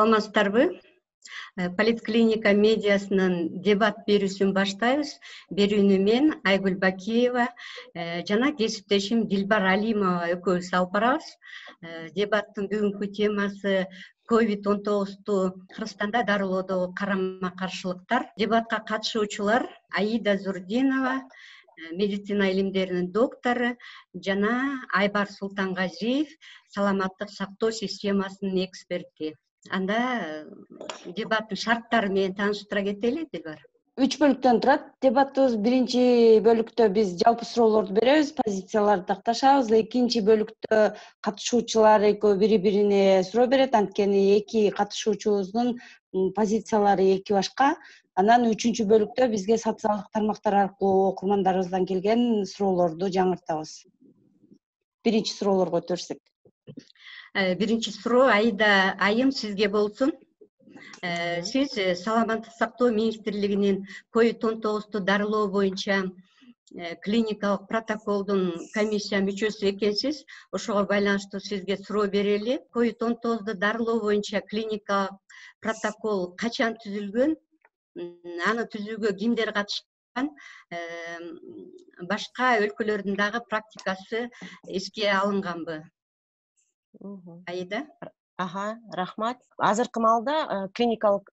Саламатсыздарбы? Политклиника медиасынын дебат берүүсүн баштайбыз. Берүүнү мен Айгүл Бакиева жана кесиптешим Дилбар Алимова экөөбүз алып барабыз. Дебаттын бүгүнкү темасы COVID-19 Кыргызстанда дарылоодогу карама каршылыктар. Дебатка катышуучулар Аида Зурдинова, медицина илимдеринин доктору жана Айбар Султангазиев, саламаттык сактоо системасынын эксперти. Анда дебаттын шарттары менен тааныштыра кетели, Дилбар. 3 бөлүктөн турат. Дебаттыбыз биринчи бөлүктө биз жалпы суроолорду беребиз, позицияларды такташабыз. Экинчи бөлүктө катышуучулар экөө бири-бирине суроо берет, анткени эки катышуучубуздун позициялары эки башка. Анан үчүнчү бөлүктө бизге социалдык тармактар аркылуу окурмандарыбыздан келген суроолорду жаңыртабыз. Биринчи суроолорго өтөрсөк. Биринчи суроо Аида айым сизге болсун. Сиз саламаттык сактоо министрлигинин COVID-19 дарылоо боюнча клиникалык протоколдун комиссия мүчөсү экенсиз. Ошого байланыштуу сизге суроо берели. COVID-19 дарылоо боюнча клиникалык протокол качан түзүлгөн? Аны түзүүгө кимдер катышкан? Башка өлкөлөрдүн дагы практикасы эске алынганбы? Аида? Рахмат. Азыркы маалда клиникалык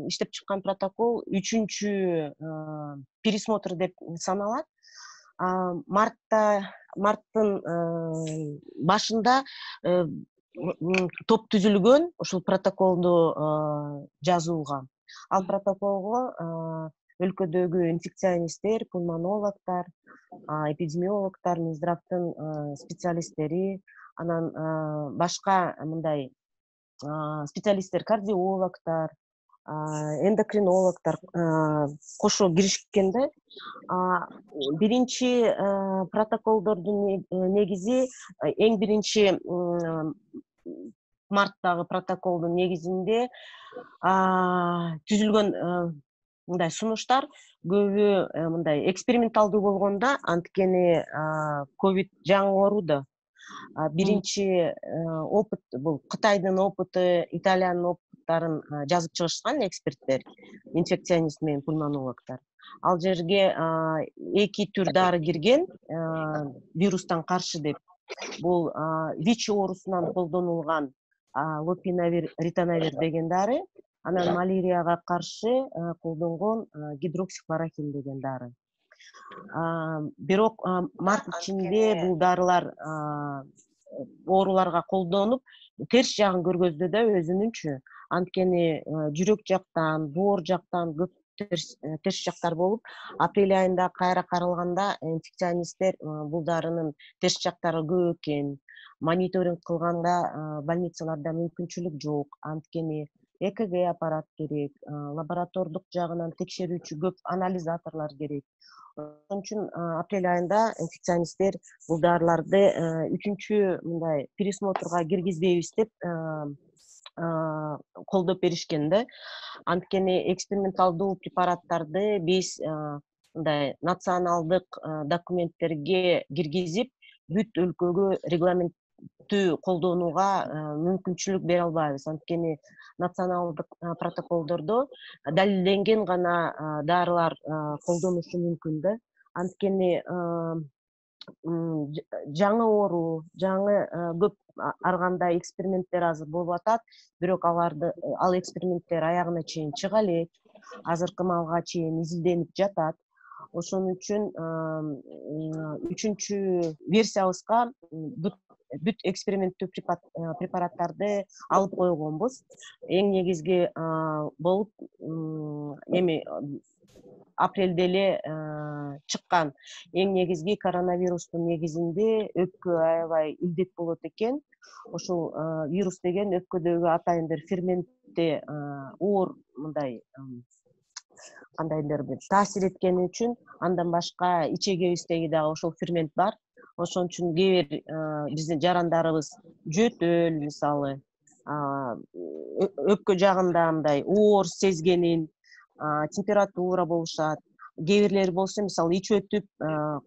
иштеп чыккан протокол 3-чү пересмотр деп саналат. Марттын башында топ түзүлгөн ушул протоколду жазууга. Ал протоколго өлкөдөгү инфекционисттер, пульмонологдор, эпидемиологдор, Минздравдын специалисттери, анан башка мындай специалисттер, кардиологдор, эндокринологдор кошо киришкенде, биринчи протоколдордун негизи эң биринчи марттагы протоколдун негизинде түзүлгөн мындай сунуштар көбү мындай эксперименталдуу болгондо, анткени ковид жаңы ооруда. Биринчи опыт бул Кытайдын опыты, Италиянын опыттарын жазып чыгышкан эксперттер, инфекционист менен пульмонологдор. Ал жерге эки түр дары кирген вирустан каршы деп. Бул ВИЧ оорусунан колдонулган лопинавир, ритонавир деген дары, анан малярияга каршы колдонгон гидроксихлорохин деген дары. Бирок март ичинде бул дарылар ооруларга колдонуп, терс жагын көргөздү да өзүнүнчү. Анткени жүрөк жактан, боор жактан көп терс жактар болуп, апрель айында кайра каралганда инфекционисттер бул дарынын терс жактары көп экен. Мониторинг кылганда больницаларда мүмкүнчүлүк жок, анткени ЭКГ аппарат керек, лаборатордук жагынан текшерүүчү көп анализаторлор керек. Ошон үчүн апрель айында инфекционисттер бул дарыларды 3-чү мындай пересмотрга киргизбейбиз деп колдоп беришкен да. Анткени эксперименталдуу препараттарды биз мындай националдык документтерге киргизип, бүт өлкөгө регламенттүү колдонууга мүмкүнчүлүк бере албайбыз. Анткени националдык протоколдордо далилденген гана дарылар колдоnuшу мүмкүн да. Анткени жаңы оору, жаңы көп ар кандай эксперименттер азыр болуп атат, бирок ал эксперименттер аягына чейин чыга элек, азыркы маалга чейин изилденип жатат. Ошон үчүн 3-чү версиябызга бүт эксперименттүү препараттарды алып койгонбуз. Эң негизги болуп эми апрелде эле чыккан эң негизги коронавирустун негизинде өпкө аябай илдет болот экен. Ошол вирус деген өпкөдөгү атайын бир ферментте оор мындай кандайдыр бир таасир эткени үчүн, андан башка ичегибиздеги дагы ошол фермент бар. Ошон үчүн кээ бир биздин жарандарыбыз жөтөл, мисалы, өпкө жагында мындай оор сезгенин, температура болушат. Кээ бирлери болсо, мисалы, ич өтүп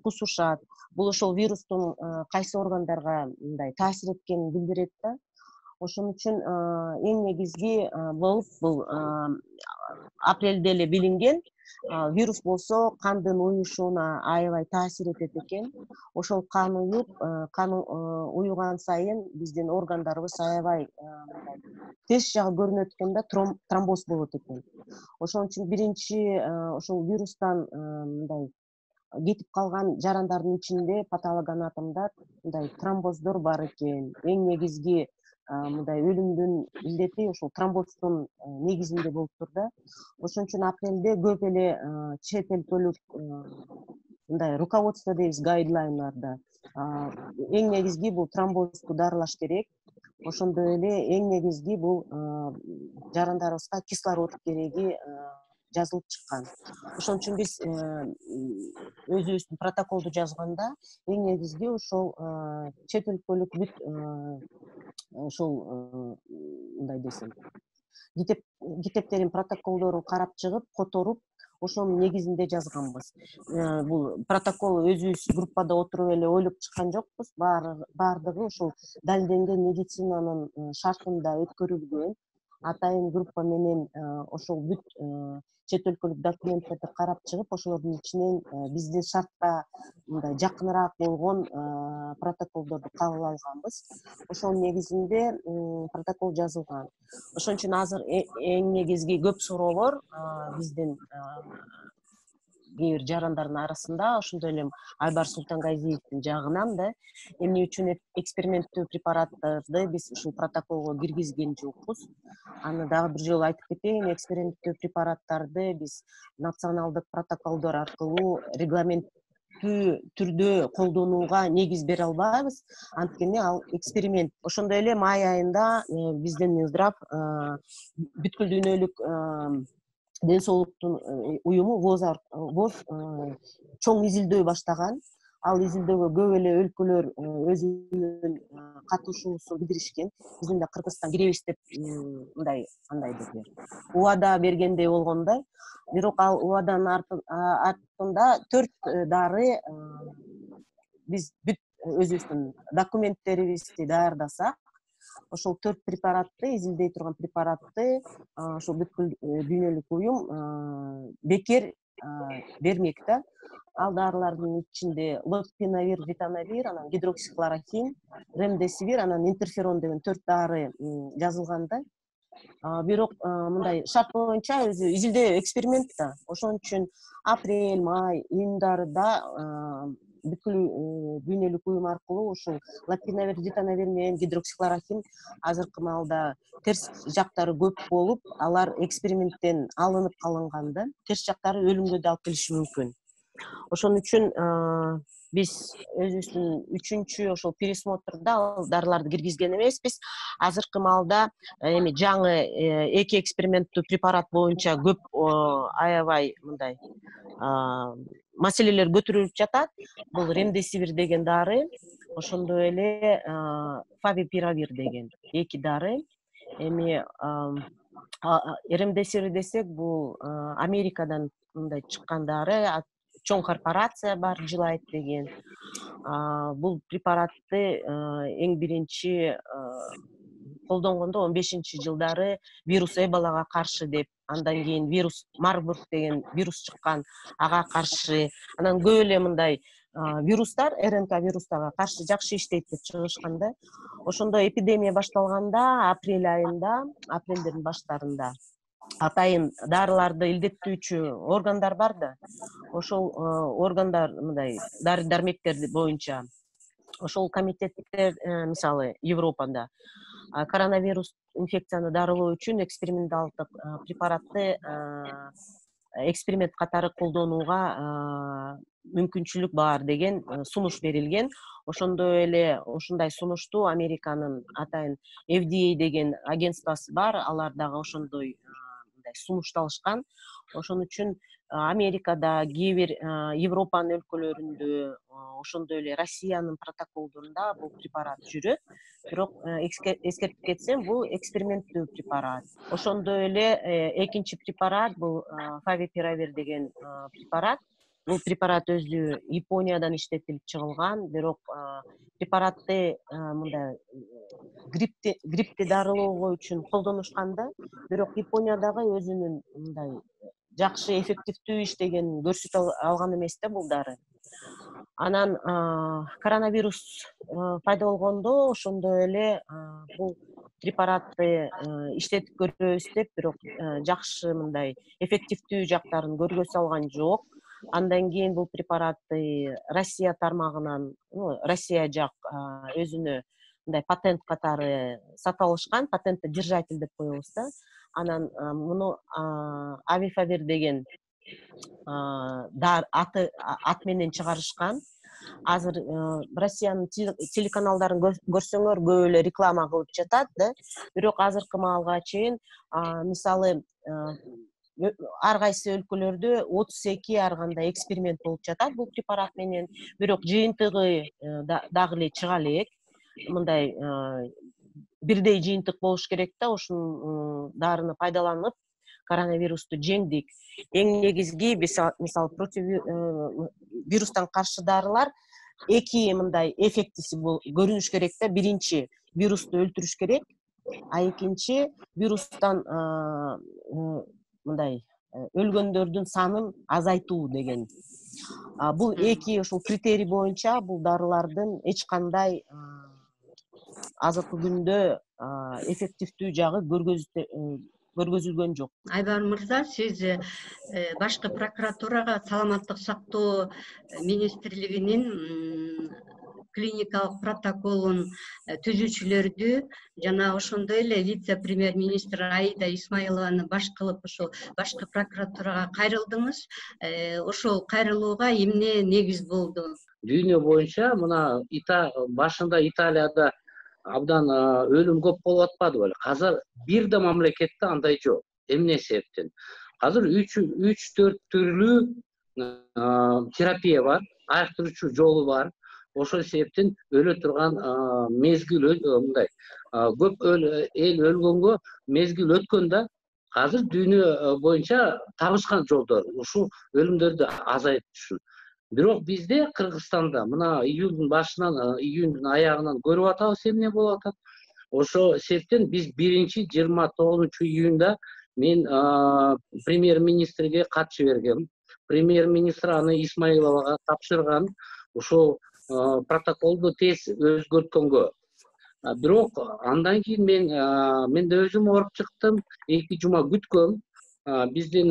кусушат. Бул ошол вирустун кайсы органдарга мындай таасир эткенин билдирет да. Ошон үчүн эң негизги болуп бул апрелде эле билинген. Вирус болсо кандын уюшуна аябай таасир этет экен. Ошол кан уюган сайын биздин органдарыбыз аябай терс жагы көрүнөт экен да, тромбоз болот экен. Ошон үчүн биринчи ошол вирустан мындай кетип калган жарандардын ичинде патологоанатомдор мындай тромбоздор бар экен. Эң негизги мындай өлүмдүн илдети ошол тромбоздун негизинде болуптур да. Ошон үчүн апрелде көп эле чет өлкөлүк мындай руководство дейбиз, гайдлайнларда эң негизги бул тромбозду дарылаш керек. Ошондой эле эң негизги бул жарандарыбызга кислород кереги жазылып чыккан. Ошон үчүн биз өзүбүздүн протоколду жазганда эң негизги ошол чет өлкөлүк бүт ошол мындай десем китептерин, протоколдорун карап чыгып, которуп, ошонун негизинде жазганбыз. Бул протокол өзүбүз группада отуруп эле ойлоп чыккан жокпуз. Бардыгы ошол далилденген медицинанын шартында өткөрүлгөн. Атайын группа менен ошол бүт чет өлкөлүк документтерди карап чыгып, ошолордун ичинен биздин шартка мындай жакыныраак болгон протоколдорду кабыл алганбыз. Ошонун негизинде протокол жазылган. Ошон үчүн азыр эң негизги көп суроолор биздин кээ бир жарандардын арасында, ошондой эле Айбар Султангазиевдин жагынан да эмне үчүн эксперименттүү препараттарды биз ушул протоколго киргизген жокпуз. Аны дагы бир жолу айтып кетейин, эксперименттүү препараттарды биз националдык протоколдор аркылуу регламенттүү түрдө колдонууга негиз бере албайбыз. Анткени ал эксперимент. Ошондой эле май айында биздин Минздрав бүткүл дүйнөлүк ден соолуктун уюму ВОЗ чоң изилдөө баштаган. Ал изилдөөгө көп эле өлкөлөр өзүнүн катышуусун билдиришкен. Биздин да Кыргызстан киребиз деп мындай кандай деп убада бергендей болгондой. Бирок ал убаданын артында 4 дары биз бүт өзүбүздүн документтерибизди даярдасак, ошол 4 препаратты, изилдей турган препаратты ошол бүткүл дүйнөлүк уюм бекер бермек да. Ал дарылардын ичинде лопинавир, ритонавир, анан гидроксихлорохин, ремдесивир, анан интерферон деген 4 дары жазылган да. Бирок мындай шарт боюнча өзү изилдөө эксперимент да. Ошон үчүн апрель, май, июндарда бүткүл дүйнөлүк уюм аркылуу ушул лопинавир, ритонавир менен гидроксихлорохин азыркы маалда терс жактары көп болуп, алар эксперименттен алынып калынган да. Терс жактары өлүмгө да алып келиши мүмкүн. Ошон үчүн биз өзүбүздүн 3-чү ошол пересмотрда ал дарыларды киргизген эмеспиз. Азыркы маалда эми жаңы 2 эксперименттүү препарат боюнча көп аябай мындай маселелер көтөрүлүп жатат. Бул ремдесивир деген дары, ошондой эле фавипиравир деген 2 дары. Эми ремдесивир десек, бул Америкадан мындай чыккан дары, чоң корпорация бар, Жилайт деген. Бул препаратты эң биринчи колдонгондо 15-жылдары вирус Эболага каршы деп, андан кийин вирус Марбург деген вирус чыккан, ага каршы, анан көп эле мындай вирустар, РНК вирустарга каршы жакшы иштейт деп чыгышкан да. Ошондо эпидемия башталганда, апрель айында, апрелдин баштарында атайын дарыларды илдеттүүчү органдар бар да. Ошол органдар мындай дары-дармектер боюнча ошол комитеттер, мисалы Европада коронавирус инфекцияны дарылоо үчүн эксперименталдык препаратты эксперимент катары колдонууга мүмкүнчүлүк бар деген сунуш берилген. Ошондой эле ушундай сунушту Американын атайын FDA деген агентствосы бар, алар дагы ошондой сунушту алышкан. Ошон үчүн Америкада, кээ бир Европанын өлкөлөрүндө, ошондой эле Россиянын протоколдорунда бул препарат жүрөт. Бирок эскертип кетсем, бул эксперименттүү препарат. Ошондой эле экинчи препарат бул фавипиравир деген препарат. бул препарат өзү Япониядан иштетилип чыгылган, бирок препаратты мындай гриппти дарылоого үчүн колдонушкан да, бирок Япониядагы өзүнүн мындай жакшы эффективдүү иштегенин көрсөтө алган эмес да бул дары. Анан коронавирус пайда болгондо ошондо эле бул препаратты иштетип көрөбүз деп, бирок жакшы мындай эффективдүү жактарын көргөзө алган жок. Андан кийин бул препаратты Россия тармагынан, Россия жак өзүнө мындай патент катары сатып алышкан, патентти держатель деп коебуз да. Анан муну Авифавир деген ат менен чыгарышкан. Азыр Россиянын телеканалдарын көрсөңөр көп эле реклама кылып жатат да. Бирок азыркы маалга чейин мисалы ар кайсы өлкөлөрдө 32 ар кандай эксперимент болуп жатат бул препарат менен. Бирок жыйынтыгы дагы эле чыга элек. Мындай бирдей жыйынтык болуш керек да, ушул дарыны пайдаланып коронавирусту жеңдик. Эң негизги мисалы против вирустан каршы дарылар эки мындай эффектиси көрүнүш керек да. Биринчи вирусту өлтүрүш керек, а экинчи вирустан мындай өлгөндөрдүн санын азайтуу деген. Бул эки ушул критерий боюнча бул дарылардын эч кандай азыркы күндө эффективдүү жагы көргөзүлгөн жок. Айбар мырза, сиз башкы прокуратурага саламаттык сактоо министрлигинин клиникалык протоколун түзүүчүлөрдү жана ошондой эле вице-премьер-министр Аида Исмаилованы баш кылып ошол башкы прокуратурага кайрылдыңыз. Ошол кайрылууга эмне негиз болду? Дүйнө боюнча мына башында Италияда абдан өлүм көп болуп атпадыбы? Азыр бир да мамлекетте андай жок. Эмне себептен? Азыр 3-4 түрлүү терапия бар, айыктыруучу жолу бар. Ошол себептен өлө турган мезгил мындай көп эл өлгөнгө мезгил өткөн да. Азыр дүйнө боюнча табышкан жолдор ушул өлүмдөрдү азайтыш үчүн. Бирок бизде Кыргызстанда мына июлдун башынан июндун аягынан көрүп атабыз эмне болуп атат. Ошо себептен биз 29 июнда мен премьер-министрге кат жибергем. Премьер-министр аны Исмаиловага тапшырган. Ошол протоколду тез өзгөрткөнгө. Бирок андан кийин мен да өзүм оруп чыктым. 2 жума күткөм. Биздин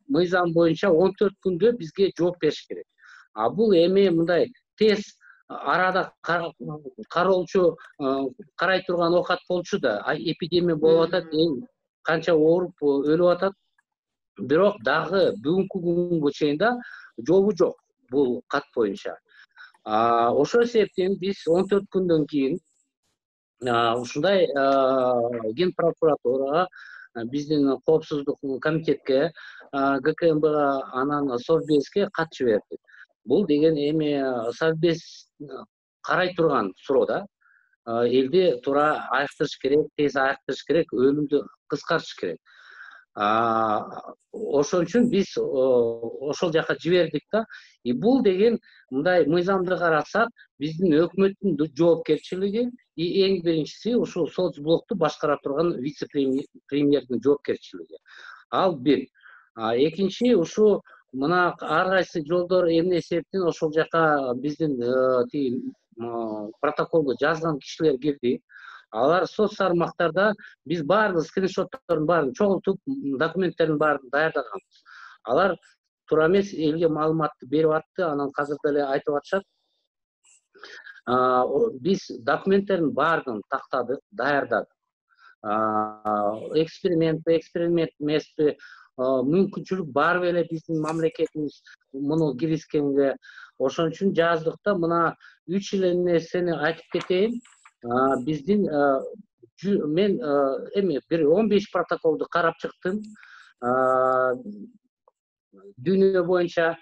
мыйзам боюнча 14 күндө бизге жооп бериш керек. Бул эми мындай тез арада кароолчу карай турган оокат болчу да. Эпидемия болуп атат, канча ооруп өлүп атат. Бирок дагы бүгүнкү күнгө чейин да жообу жок бул кат боюнча. Ошол себептен биз 14 күндөн кийин ушундай ген прокуратурага, биздин коопсуздук комитетке, ГКМБга, анан Совбезге кат жибердик. Бул деген эми Совбез карай турган суроо да. Элди туура айыктырыш керек, тез айыктырыш керек, өлүмдү кыскартыш керек. Ошон үчүн биз ошол жака жибердик да. Бул деген мындай мыйзамды карасак, биздин өкмөттүн жоопкерчилиги, эң биринчиси ушул соцблокту башкара турган вице-премьердин жоопкерчилиги. Ал бир. Экинчи, ушу мына ар кайсы жолдор эмне себептен ошол жака биздин протоколду жазган кишилер кирди. Алар соц тармактарда биз баардык скриншоттордун баарын чогултуп, документтердин баарын даярдаганбыз. Алар туура эмес элге маалыматты берип атты, анан азыр деле айтып атышат. Биз документтердин баарын тактадык, даярдадык. Эксперимент эмеспи, мүмкүнчүлүк бар беле биздин мамлекетибиз муну киргизгенге. Ошон үчүн жаздык да. Мына 3 эле нерсени айтып кетейин. Биздин мен эми бир 15 протоколду карап чыктым. Дүйнө боюнча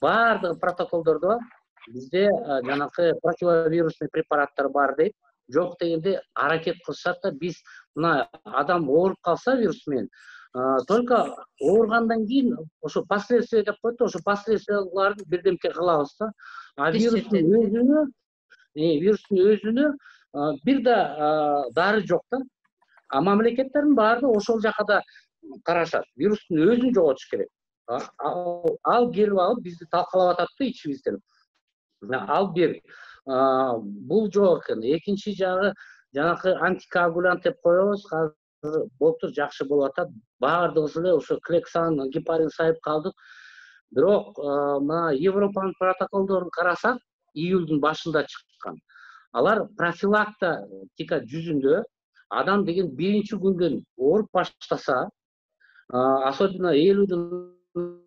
баардык протоколдордо бизде жанакы противовирусный препараттар бар дейт. Жок дегенде аракет кылышат да. Биз мына адам ооруп калса вирус менен, Только ооругандан кийин ошо последствия деп коет да, ошо последствияларды бирдемке кылабыз да. А вирустун өзүнө бир да дары жок да. А мамлекеттердин баардыгы ошол жака да карашат. Вирустун өзүн жоготуш керек. Ал келип алып бизди талкалап атат да ичибизден. Ал бир. Бул жок экен. Экинчи жагы жанакы антикоагулянт деп коебуз. Азыр болуптур, жакшы болуп атат. Баардыгыбыз эле ошо Клексан, гепарин сайып калдык. Бирок мына Европанын протоколдорун карасак, июлдун башында чыккан. Алар профилактика жүзүндө адам деген биринчи күндөн ооруп баштаса, особенно 50-ден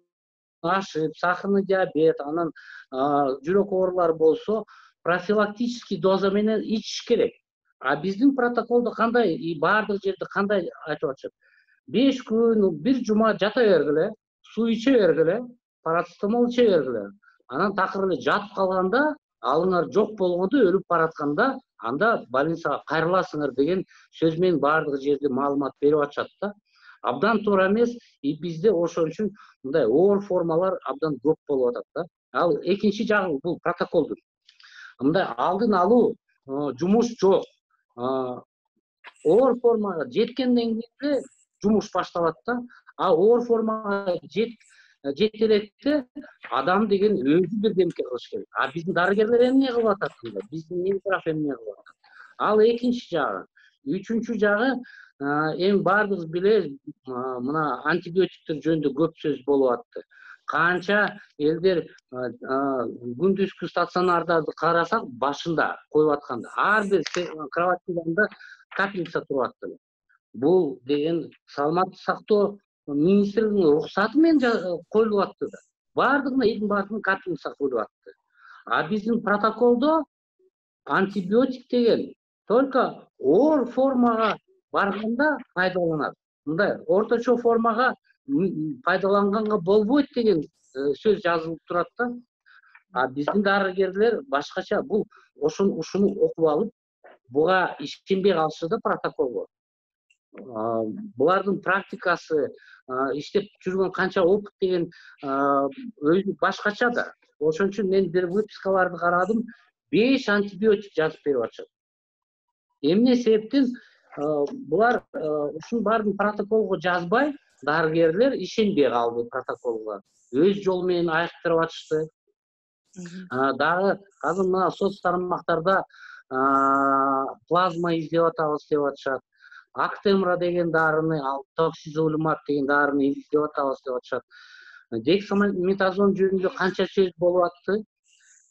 ашып, сахарный диабет, анан жүрөк оорулары болсо, профилактический доза менен ичиш керек. А биздин протоколдо кандай, баардык жерде кандай айтып атышат? 5 күн, 1 жума жата бергиле, суу иче бергиле, парацетамол иче бергиле. Анан такыр эле жатып калганда, алыңар жок болгондо, өлүп баратканда, анда больницага кайрыласыңар деген сөз менен баардык жерде маалымат берип атышат да. Абдан туура эмес, бизде ошон үчүн мындай оор формалар абдан көп болуп атат да. Ал экинчи жагы бул протоколдун. Мындай алдын алуу жумуш жок. Оор формага жеткенден кийин жумуш башталат да. А оор формага жете электе адам деген өзү бирдемке кылыш керек. А биздин дарыгерлер эмне кылып атат? Биздин Минздрав эмне кылып атат? Ал экинчи жагы. Үчүнчү жагы, эми баардыгыбыз билебиз, мына антибиотиктер жөнүндө көп сөз болуп атты. Канча элдер күндүзгү стационардарды карасак, башында коюп атканда, ар бир кроватьда капельница туруп атты. Бул деген саламаттык сактоо министрлигинин уруксаты менен коюлуп атты да. Баардыгына капельница коюлуп атты. А биздин протоколдо антибиотик деген только оор формага барганда пайдаланат. Мындай орточо формага пайдаланганга болбойт деген сөз жазылып турат да. А биздин дарыгерлер башкача бул ушуну окуп алып, буга ишенбей калышты да протоколго. Булардын практикасы, иштеп жүргөн канча опыт деген өзү башкача да. Ошон үчүн мен бир выпискаларды карадым, 5 антибиотик жазып берип атышат. Эмне себептен булар ушунун баарын протоколго жазбай, дарыгерлер ишенбей калды протоколго. Өз жолу менен айыктырып атышты. Дагы азыр мына соц тармактарда плазма издеп атабыз деп атышат. Актемра деген дарыны, токсизолумаб деген дарыны издеп атабыз деп атышат. Дексаметазон жөнүндө канча сөз болуп атты.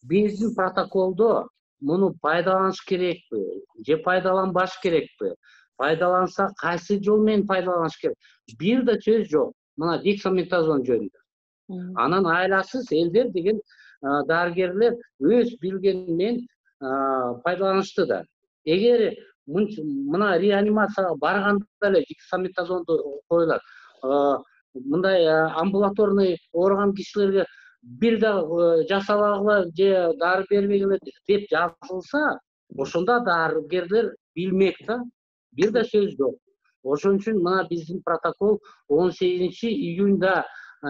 Биздин протоколдо муну пайдаланыш керекпи, же пайдаланбаш керекпи? Пайдаланса кайсы жол менен пайдаланыш керек? Бир да сөз жок. Мына дексаметазон жөнүндө. Анан айласыз элдер деген дарыгерлер өз билгенинен пайдаланышты да. Эгер мына реанимацияга барганда эле дексаметазонду коюлат. Мындай амбулаторный ооруган кишилерге бир да жасабагыла же дары бербегиле деп жазылса, ошондо дарыгерлер билмек да. Бир да сөз жок. Ошон үчүн мына биздин протокол 18-июнда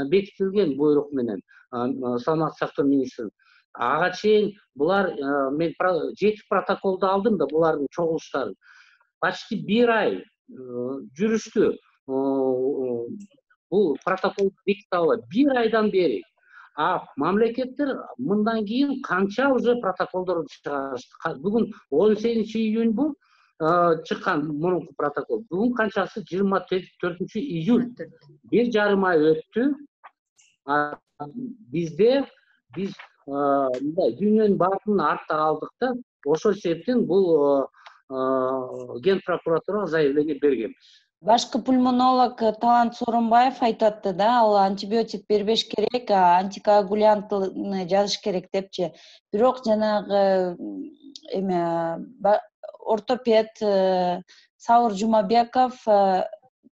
бекитилген буйрук менен саламаттык сактоо министринин. Ага чейин булар, мен 7 протоколду алдым да, булардын чогулуштарын. Почти 1 ай жүрүштү. Бул протокол беките албай 1 айдан бери. А мамлекеттер мындан кийин канча уже протоколдорду чыгарышты. Бүгүн 18-июнь бул чыккан мурунку протокол. Бүгүн канчасы 24-июль. 1,5 ай өттү. Биз дүйнөнүн баарын артта калдык да. Ошол себептен бул Ген прокуратурага заявление бергенбиз. Башкы пульмонолог Талант Сооронбаев айтатты да, ал антибиотик бербеш керек, антикоагулянтны жазыш керек депчи. Бирок жанагы ортопед Сауыр Жумабеков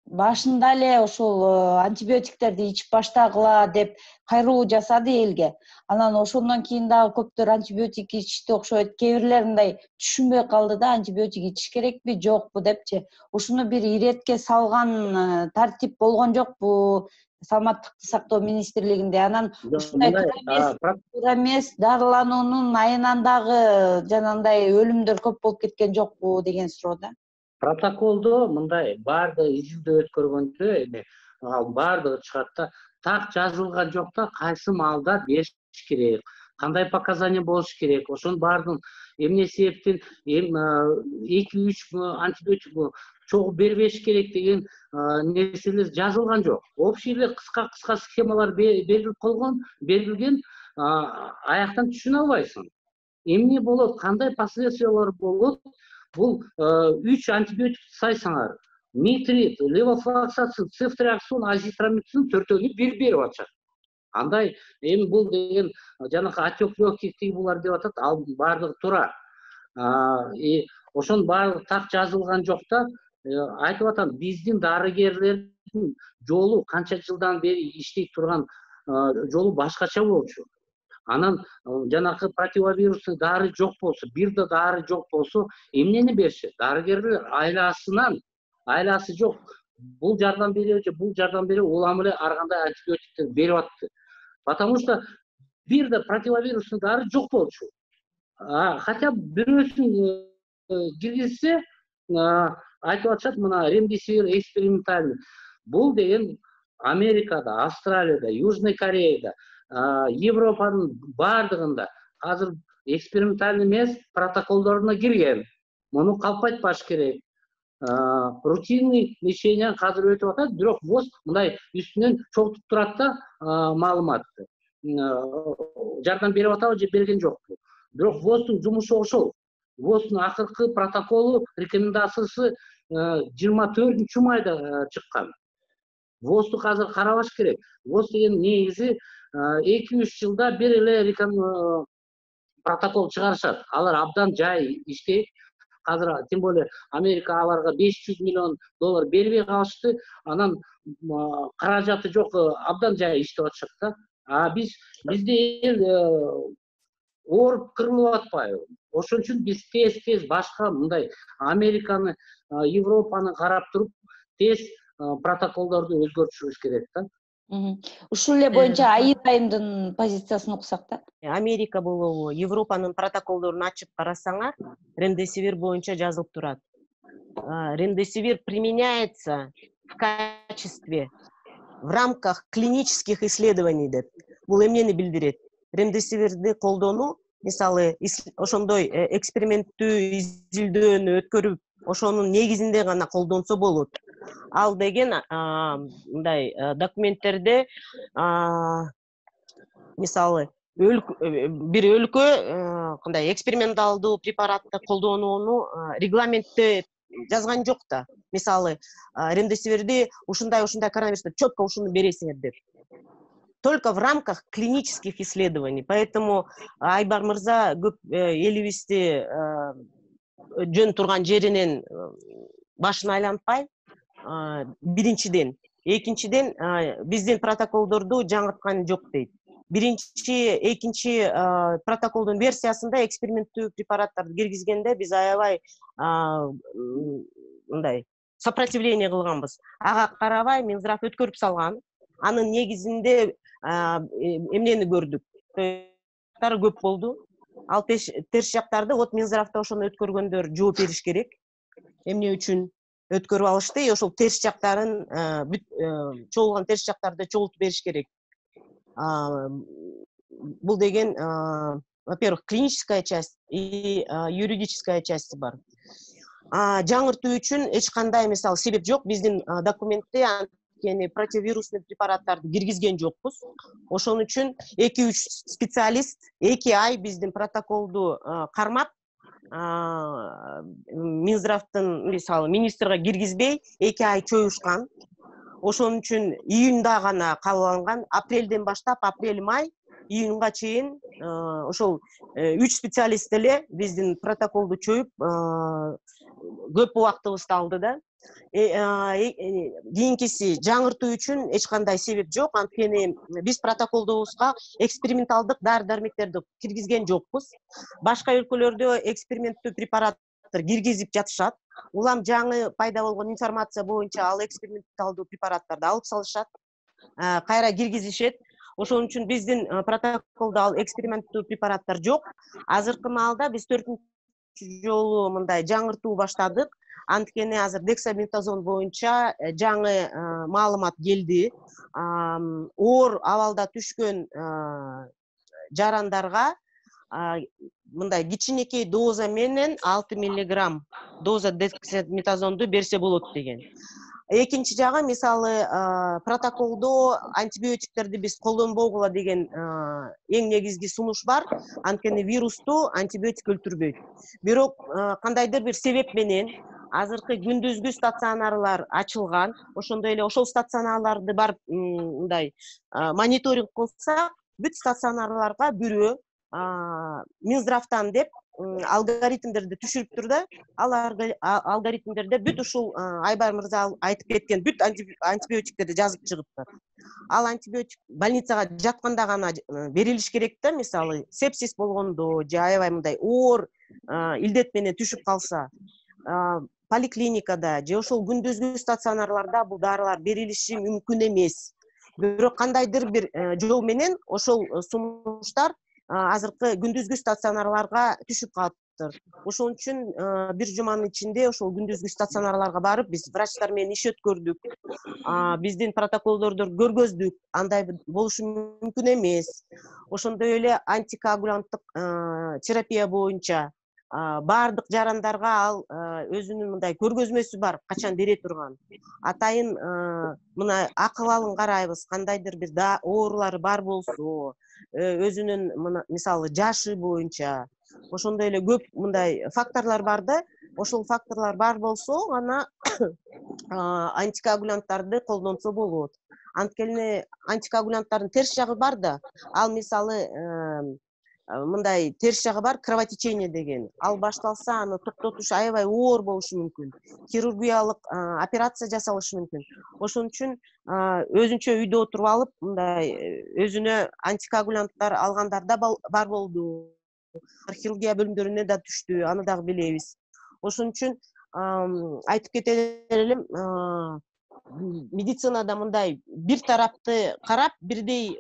башында эле ошол антибиотиктерди ичип баштагыла деп кайрылуу жасады элге. Анан ошондон кийин дагы көптөр антибиотик ичти окшойт. Кээ бирлер мындай түшүнбөй калды да, антибиотик ичиш керекпи, жокпу депчи. Ушуну бир иретке салган тартип болгон жокпу Саламаттыкты сактоо министрлигинде. Анан ушундай туура эмес дарылануунун айынан дагы жанагындай өлүмдөр көп болуп кеткен жокпу деген суроо да. Протоколдо мындай баардыгы изилдөө өткөргөндө эми ал баардыгы чыгат да, так жазылган жок да, кайсы маалда бериш керек, кандай показания болуш керек, ошонун баардыгын эмне себептен 2-3 антибиотик чогуу бербеш керек деген нерселер жазылган жок. Общий эле кыска схемалар берилген, аяктан түшүнө албайсың. Эмне болот, кандай последствиялар болот? Бул 3 антибиотик сайсаңар, нитрит, левофлоксацин, цефтриаксон, азитромицин төртөөнү бир берип атышат. Андай эми бул деген жанакы отек легких булар деп атат, ал баардыгы туура. Ошонун баардыгы так жазылган жок да. Айтып атам, биздин дарыгерлердин жолу канча жылдан бери иштей турган жолу башкача болчу. Анан жанакы противовирусный дары жок болсо, бир да дары жок болсо, эмнени беришет? Дарыгерлер айласы жок. Бул жардам береби же бул жардам береби, улам эле ар кандай антибиотиктер берип атты. Потому что бир да противовирусный дары жок болчу. Хотя бирөөсүн киргизсе, айтып атышат, мына ремдесивир экспериментальный. Бул деген Америкада, Австралияда, Южный Кореяда, Европанын баардыгында азыр экспериментальный эмес протоколдоруна кирген. Муну калпайтпаш керек. Рутинный лечение азыр өтүп атат, бирок ВОЗ мындай үстүнөн чогултуп турат да маалыматты. Жардам берип атабы же берген жокпу? Бирок ВОЗдун жумушу ошол. ВОЗдун акыркы протоколу, рекомендациясы 24 майда чыккан. ВОЗду азыр карабаш керек. ВОЗ деген негизи 2-3 жылда бир эле протокол чыгарышат. Алар абдан жай иштейт. Азыр тем более Америка аларга $500 миллион бербей калышты. Анан каражаты жок, абдан жай иштеп атышат да. Бизде эл ооруп кырылып атпайбы? Ошон үчүн биз тез башка мындай Американы, Европаны карап туруп тез протоколдорду өзгөртүшүбүз керек да. Ушул эле боюнча айымдын позициясын уксак да. Америка болобу, Европанын протоколдорун ачып карасаңар, ремдесивир боюнча жазылып турат. Ремдесивир применяется в качестве, в рамках клинических исследований деп. Бул эмнени билдирет? Ремдесивирди колдонуу, мисалы, ошондой эксперименттүү изилдөөнү өткөрүп, ошонун негизинде гана колдонсо болот. Ал деген мындай документтерде мисалы бир өлкө кандай эксперименталдуу препаратты колдонууну регламентте жазган жок да. Мисалы, ремдесивирди ушундай коронавируста четко ушуну бересиңер деп. Только в рамках клинических исследований. Поэтому Айбар мырза көп элибизди жөн турган жеринен башын айлантпай, биринчиден, экинчиден биздин протоколдорду жаңырткан жок дейт. Биринчи, экинчи протоколдун версиясында эксперименттүү препараттарды киргизгенде биз аябай мындай сопротивление кылганбыз. Ага карабай Минздрав өткөрүп салган. Анын негизинде эмнени көрдүк? Көп болду. Ал терс жактарды вот Минздравда ошону өткөргөндөр жооп бериш керек. Эмне үчүн өткөрүп алышты? Ошол терс жактарын чогулган терс жактарды чогултуп бериш керек. Бул деген, во-первых, клиническая часть и юридическая часть бар. Жаңыртуу үчүн эч кандай мисалы себеп жок. Биздин документте противовирусный препараттарды киргизген жокпуз. Ошон үчүн 2-3 специалист 2 ай биздин протоколду кармап, Минздравдын мисалы министрге киргизбей 2 ай чоюшкан. Ошон үчүн июнда гана кабыл апрелден баштап, апрель-май, июнга чейин ошол 3 специалист эле биздин протоколду чоюп көп убактыбызды алды да. кийинкиси жаңыртуу үчүн эч кандай себеп жок. Анткени биз протоколдобузга эксперименталдык дары дармектерди киргизген жокпуз. Башка өлкөлөрдө эксперименттүү препараттар киргизип жатышат. Улам жаңы пайда болгон информация боюнча ал эксперименталдуу препараттарды алып салышат, кайра киргизишет. Ошон үчүн биздин протоколдо ал эксперименттүү препараттар жок. Азыркы маалда биз 4-чү жолу мындай жаңыртуу баштадык. Анткени азыр дексаметазон боюнча жаңы маалымат келди. Оор абалда түшкөн жарандарга мындай кичинекей доза менен 6 миллиграмм доза дексаметазонду берсе болот деген. Экинчи жагы, мисалы, протоколдо антибиотиктерди биз колдонбогула деген эң негизги сунуш бар. Анткени вирусту антибиотик өлтүрбөйт. Бирок кандайдыр бир себеп менен азыркы күндүзгү стационарлар ачылган. Ошондой эле ошол стационарларды барып мындай мониторинг кылсак, бүт стационарларга бирөө Минздравтан деп алгоритмдерди түшүрүптүр да. Ал алгоритмдерде бүт ушул Айбар мырза айтып кеткен бүт антибиотиктерди жазып чыгыптыр. Ал антибиотик больницага жатканда гана берилиш керек да, мисалы, сепсис болгондо же аябай мындай оор илдет менен түшүп калса, поликлиникада же ошол күндүзгү стационарларда бул дарылар берилиши мүмкүн эмес. Бирок кандайдыр бир жол менен ошол сунуштар азыркы күндүзгү стационарларга түшүп калыптыр. Ошон үчүн бир жуманын ичинде ошол күндүзгү стационарларга барып биз врачтар менен иш өткөрдүк. Биздин протоколдорду көргөздүк. Андай болушу мүмкүн эмес. Ошондой эле антикоагулянттык терапия боюнча баардык жарандарга ал өзүнүн мындай көргөзмөсү бар, качан бере турган. Атайын мына акыбалын карайбыз, кандайдыр бир оорулары бар болсо, өзүнүн мисалы жашы боюнча, ошондой эле көп мындай факторлор бар да. Ошол факторлор бар болсо, ана антикоагулянттарды колдонсо болот. Анткени антикоагулянттардын терс жагы бар да. Ал мисалы мындай терс жагы бар, кровотечение деген. Ал башталса, аны токтотуш аябай оор болушу мүмкүн. Хирургиялык операция жасалышы мүмкүн. Ошон үчүн өзүнчө үйдө отуруп алып, мындай өзүнө антикоагулянттар алгандарда бар болду. Хирургия бөлүмдөрүнө да түштү, аны дагы билебиз. Ошон үчүн айтып кете элем, медицинада мындай бир тарапты карап, бирдей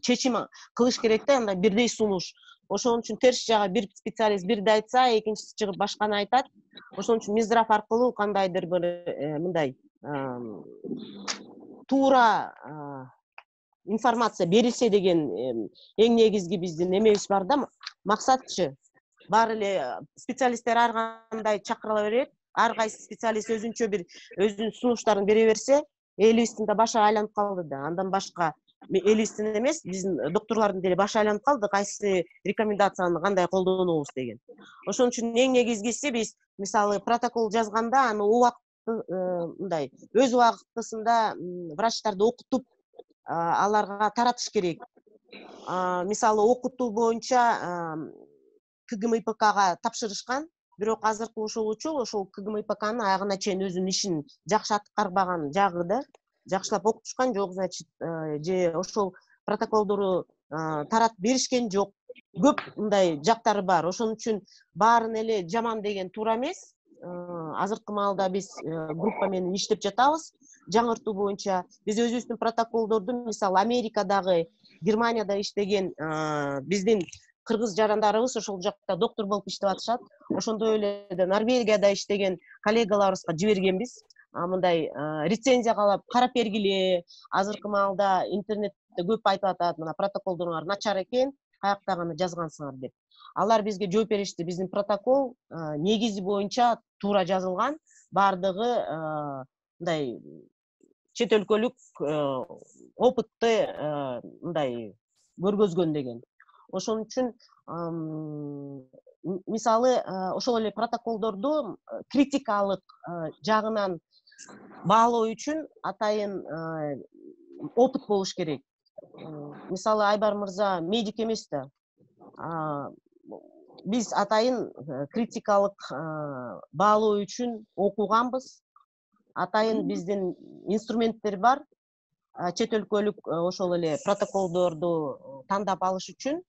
чечим кылыш керек да, андай бирдей сунуш. Ошон үчүн терс жагы бир специалист бирди айтса, экинчиси чыгып башканы айтат. Ошон үчүн Минздрав аркылуу кандайдыр бир мындай туура информация берилсе деген эң негизги биздин эмебиз бар да, максатчы. Бар эле специалисттер ар кандай чакырыла берет, ар кайсы специалист өзүнчө бир өзүнүн сунуштарын бере берсе, элибиздин да башы айланып калды да. Андан башка элибиздин эмес, биздин докторлордун деле башы айланып калды, кайсы рекомендацияны кандай колдонобуз деген. Ошон үчүн эң негизгиси биз мисалы протокол жазганда аны мындай өз убактысында врачтарды окутуп аларга таратыш керек. Мисалы окутуу боюнча КГМИПКга тапшырышкан, бирок азыркы ошол КГМИПКнын аягына чейин өзүнүн ишин жакшы аткарбаган жагы да. Жакшылап окутушкан жок, значит, же ошол протоколдору таратып беришкен жок. Көп мындай жактары бар. Ошон үчүн баарын эле жаман деген туура эмес. Азыркы маалда биз группа менен иштеп жатабыз. Жаңыртуу боюнча биз өзүбүздүн протоколдорду, мисалы, Америкадагы, Германияда иштеген биздин кыргыз жарандарыбыз ошол жакта доктор болуп иштеп атышат. Ошондой эле Норвегияда иштеген коллегаларыбызга жибергенбиз. Мындай рецензия карап бергиле. Азыркы маалда интернетте көп айтып атат, мына протоколдоруңар начар экен, каяктагы жазгансыңар деп. Алар бизге жооп беришти. Биздин протокол негизи боюнча туура жазылган, бардыгы мындай чет өлкөлүк опытты мындай көргөзгөн деген. Ошон үчүн мисалы ошол эле протоколдорду критикалык жагынан баалоо үчүн атайын опыт болуш керек. Мисалы Айбар мырза медик эмес да. биз атайын критикалык баалоо үчүн окуганбыз. Атайын биздин инструменттер бар. Чет өлкөлүк ошол эле протоколдорду тандап алыш үчүн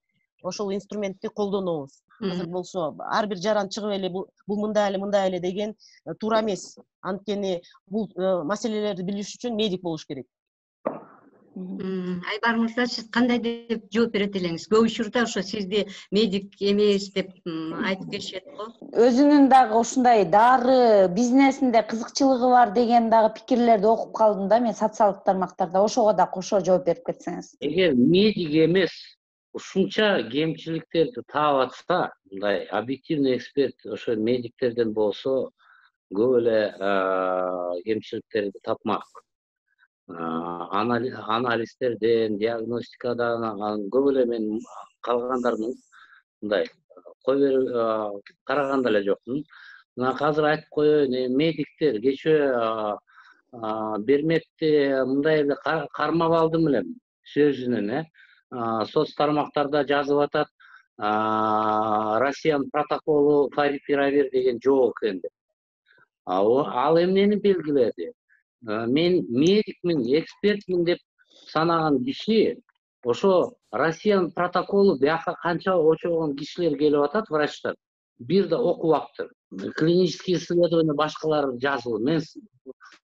ошол инструментти колдонобуз. Азыр болсо ар бир жаран чыгып эле бул мындай эле деген туура эмес. Анткени бул маселелерди билиш үчүн медик болуш керек. Айбар мырза, сиз кандай деп жооп берет элеңиз? Көп учурда ошо сизди медик эмес деп айтып кетишет го. Өзүнүн дагы ушундай дары бизнесинде кызыкчылыгы бар деген дагы пикирлерди окуп калдым да мен социалдык тармактарда. Ошого да кошо жооп берип кетсеңиз. Эгер медик эмес ушунча кемчиликтерди таап атса, мындай объективный эксперт ошо медиктерден болсо көп эле кемчиликтерди тапмак. Анализтерден, диагностикадан көп эле мен калгандардын мындай кой берип караган эле жокмун. Мына азыр айтып коеюн, медиктер кечээ Берметти мындай эле кармап алдым эле сөзүнөн, соц тармактарда жазып атат, Россиянын протоколу фарипиравир деген жок экен деп. Ал эмнени белгиледи? Мен медикмин, экспертмин деп санаган киши ошо Россиянын протоколу бияка канча очогон кишилер келип атат, врачтар. Бир да окубаптыр. Клинические исследования башкалар жазылды. Мен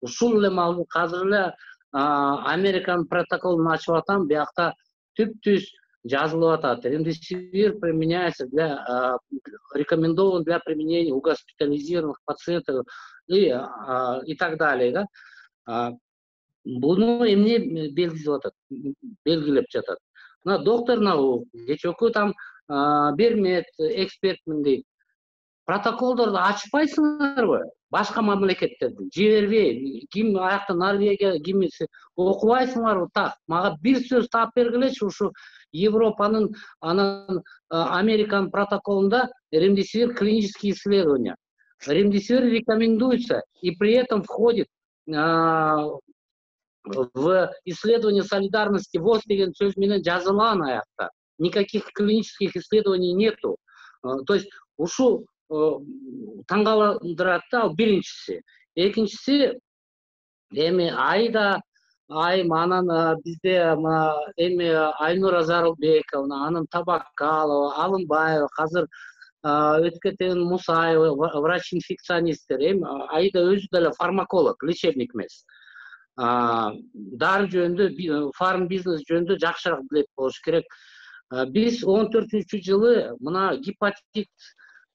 ушул эле маалымат азыр эле Американын протоколун ачып атам, биякта түп-түз жазылып атат. Ремдесивир применяется для рекомендован для применения у госпитализированных пациентов и так далее, да? Буну эмне белгилеп жатат? Мына доктор Наук, кечээкү там Бермет экспертмин дейт. Протоколдорду ачпайсыңарбы? Башка мамлекеттерди жибербей, ким аякта Норвегия, кимиси окубайсыңарбы? Так, мага бир сөз таап бергилечи, ушу Европанын, анан Американын протоколунда ремдесивир клинические исследования. Ремдесивир рекомендуется и при этом входит в исследование солидарности ВОЗ деген сөз менен жазылган аякта. Никаких клинических исследований нету. То есть ушу таңкалдырат да, ал биринчиси. Экинчиси, эми айым анан бизде эми Айнура Зарылбековна, анан Табакалова, Алымбаева, азыр Өткетен Мусаева, врач-инфекционисттер, эми Аида өзү деле фармаколог, лечебник эмес. Дары жөнүндө, фарм бизнес жөнүндө жакшыраак билет болуш керек. Биз 14-жылы мына гепатит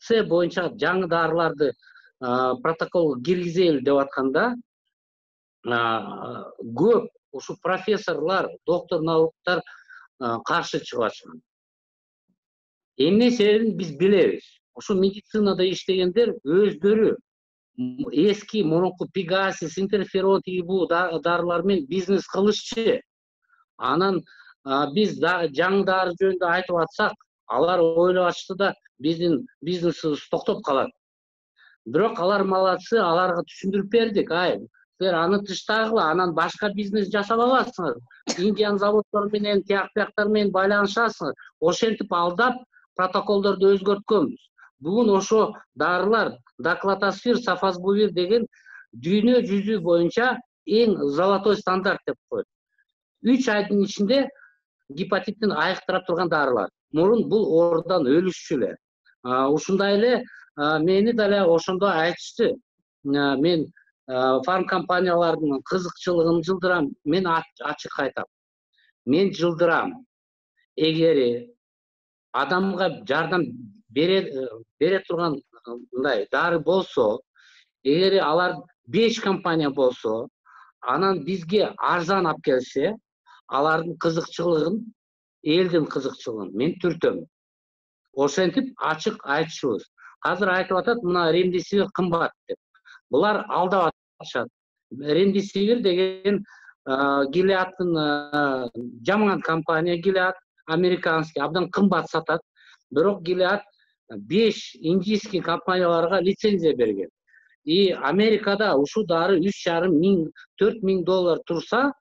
С боюнча жаңы дарыларды протоколго киргизели деп атканда, көп ушу профессорлор, доктор науктар каршы чыгып атышкан. Эмне себебин биз билебиз. Ушу медицинада иштегендер өздөрү эски мурунку Пегасис, интерферон тигибу дарылар менен бизнес кылышчы. Анан биз жаңы дары жөнүндө айтып атсак, алар ойлоп атышты да биздин бизнесибиз токтоп калат. Бирок алар малатсы, аларга түшүндүрүп бердик. Силер аны тыштагыла, анан башка бизнес жасап аласыңар. Индиан заводдор менен, тияктар менен байланышасыңар. Ошентип алдап протоколдорду өзгөрткөнбүз. Бүгүн ошо дарылар Даклатосфир, Сафазбувир деген дүйнө жүзү боюнча эң золотой стандарт деп коет. 3 айдын ичинде гепатиттин айыктыра турган дарылар. Мурун бул оорудан өлүшчү эле. Ушундай эле мени деле ошондо айтышты. Мен фарм компаниялардын кызыкчылыгын жылдырам. Мен ачык айтам. Мен жылдырам. Эгери адамга жардам бере турган мындай дары болсо, эгери алар 5 компания болсо, анан бизге арзан алып келсе, алардын кызыкчылыгын, элдин кызыкчылыгын мен түртөм. Ошентип ачык айтышыбыз. Азыр айтып атат, мына ремдесивир кымбат деп. Булар алдап атышат. Ремдесивир деген Гилеадтын жаман компания, Гилеад американский, абдан кымбат сатат. Бирок Гилеад 5 индийский компанияларга лицензия берген. И Америкада ушу дары $3,500–4,000 турса,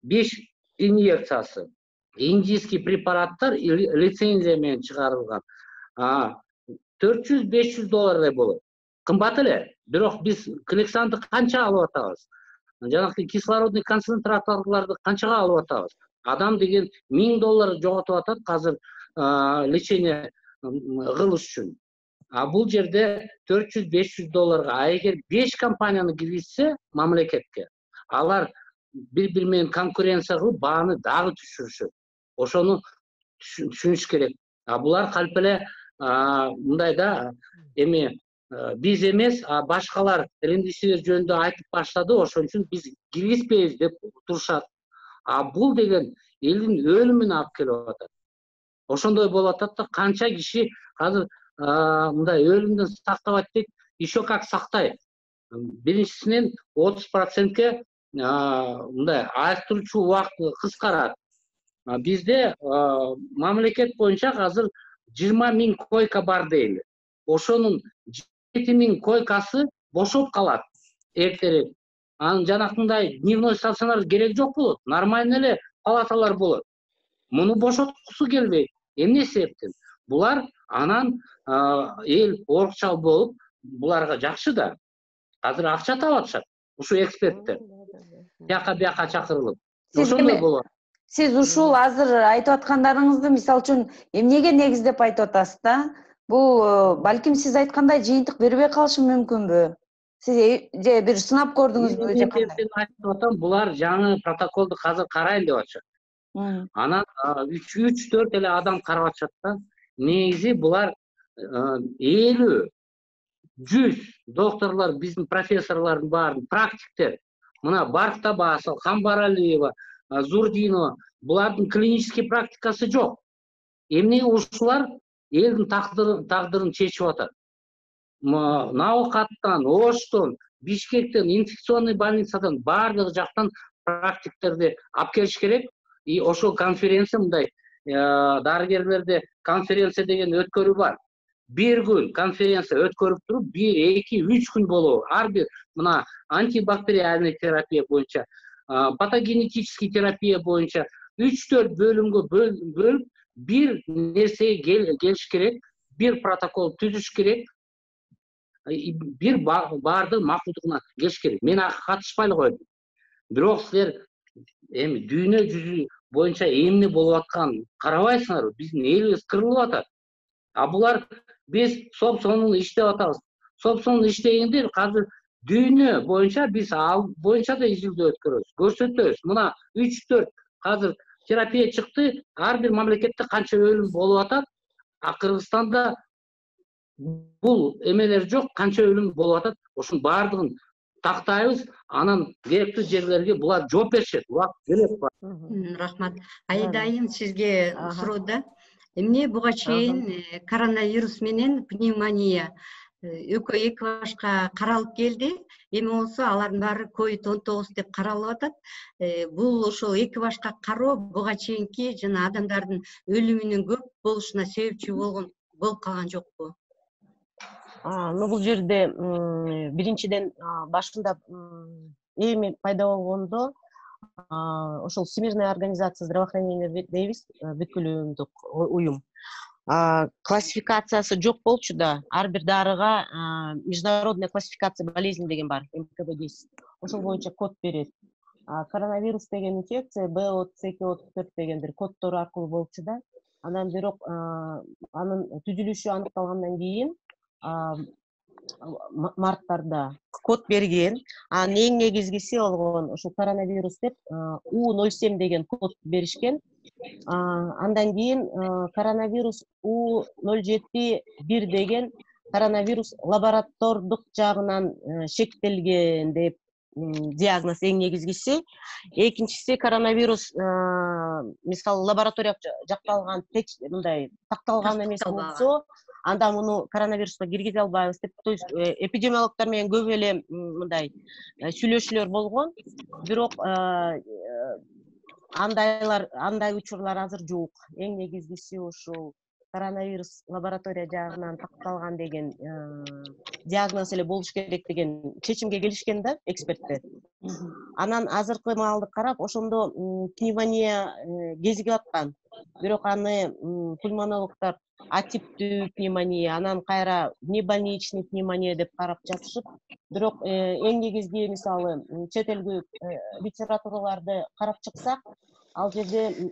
5 инъекциясы. Индийский препараттар лицензия менен чыгарылган. $400-500 болот. Кымбат эле. Бирок биз Клександы канча алып атабыз? Жанагы кислородный концентраторларды канчага алып атабыз? Адам деген $1000 жоготуп атат азыр лечение кылыш үчүн. А бул жерде $400-500. А эгер 5 компанияны киргизсе мамлекетке, алар бири-бири менен конкуренция кылып бааны дагы түшүрүшөт. Ошону түшүнүш керек. А булар калп эле мындай да эми биз эмес, башкалар ремдесивир жөнүндө айтып баштады, ошон үчүн биз киргизбейбиз деп турушат. А бул деген элдин өлүмүнө алып келип атат. Ошондой болуп атат да, канча киши азыр мындай өлүмдөн сактабайт дейт, еще как сактайт. Биринчисинен 30%ке мындай айыктыруучу убакыт кыскарат. Бизде мамлекет боюнча азыр 20 000 койка бар дейли. Ошонун 7 000 койкасы бошоп калат эртерээк. Анын жанакындай дневной стационар керек жок болот. Нормально эле палаталар болот. Муну бошоткусу келбейт. Эмне себептен? Булар анан эл орукчал болуп, буларга жакшы да. Азыр акча таап атышат. Ушу эксперттер. Бияка чакырылып. Ошондой болот. Сиз ушул азыр айтып аткандарыңызды мисалы үчүн эмнеге негиздеп айтып атасыз да? Бул балким сиз айткандай жыйынтык бербей калышы мүмкүнбү? Сиз же бир сынап көрдүңүзбү же кандай? Мен айтып атам, булар жаңы протоколду азыр карайын деп атышат. Анан 3-4 эле адам карап атышат да. Негизи булар 50-100 докторлор, биздин профессорлордун баарын, практиктер. Мына Барктабасов, Хамбаралиева, Зурдинова, булардын клинический практикасы жок. Эмнеге ушулар элдин тагдырын чечип атат? Наукаттан, Оштон, Бишкектен, инфекционный больницадан баардык жактан практиктерди алып келиш керек. И ошол конференция мындай дарыгерлерде конференция деген өткөрүү бар. Bir gün konferensiya өткөрүп туруп, 1-2-3 күн болобу. Ар бир мына антибактериальный терапия боюнча, патогенетический терапия боюнча 3-4 бөлүмгө бөлүп, бир нерсеге келиш керек, бир протокол түзүш керек, бир барды макулдугуна келиш керек. Мен катышпай эле койдум. Бирок силер эми дүйнө жүзү боюнча эмне болуп атканын карабайсыңарбы? Биздин элибиз кырылып атат. А булар биз соп-сонун иштеп атабыз. Соп-сонун иштегенде азыр дүйнө боюнча биз ал боюнча да изилдөө өткөрөбүз, көрсөтөбүз. Мына 3-4 азыр терапия чыкты, ар бир мамлекетте канча өлүм болуп атат. А Кыргызстанда бул эмелер жок, канча өлүм болуп атат. Ошонун баардыгын тактайбыз, анан керектүү жерлерге булар жооп беришет. Убакыт келет. Рахмат. Аида айым сизге суроодо. Эмне буга чейин коронавирус менен пневмония эки башка каралып келди. Эми болсо алардын баары COVID-19 деп каралып атат. Бул ошол эки башка кароо буга чейинки жана адамдардын өлүмүнүн көп болушуна себепчи болуп калган жокпу? Бул жерде биринчиден башында эми пайда болгондо ошол Всемирная организация здравоохранения дейбиз, бүткүл уюмдук уюм. Классификациясы жок болчу да, ар бир дарыга международная классификация болезней деген бар, МКБ-10. Ошол боюнча код берет. Коронавирус деген инфекция B32-34 деген бир коддор аркылуу болчу да. Анан бирок анын түзүлүшү аныкталгандан кийин марттарда код берген. Эң негизгиси болгон ошол коронавирус деп U07 деген код беришкен. Андан кийин коронавирус U071 деген коронавирус лаборатордук жагынан шектелген деп диагноз эң негизгиси. Экинчиси коронавирус мисалы лабораторияга жакталган мындай такталган эмес болсо, анда муну коронавируска киргизе албайбыз деп. То есть эпидемиологдор менен көп эле мындай сүйлөшүүлөр болгон. Бирок андай учурлар азыр жок. Эң негизгиси ошол коронавирус лаборатория жагынан такталган деген диагноз эле болуш керек деген чечимге келишкен да эксперттер. Анан азыркы маалды карап ошондо пневмония кезиги аткан. Бирок аны пульмонологдор атиптүү пневмония, анан кайра внебольничный пневмония деп карап жатышып, бирок эң негизги мисалы чет элдүү литератураларды карап чыксак, ал жерде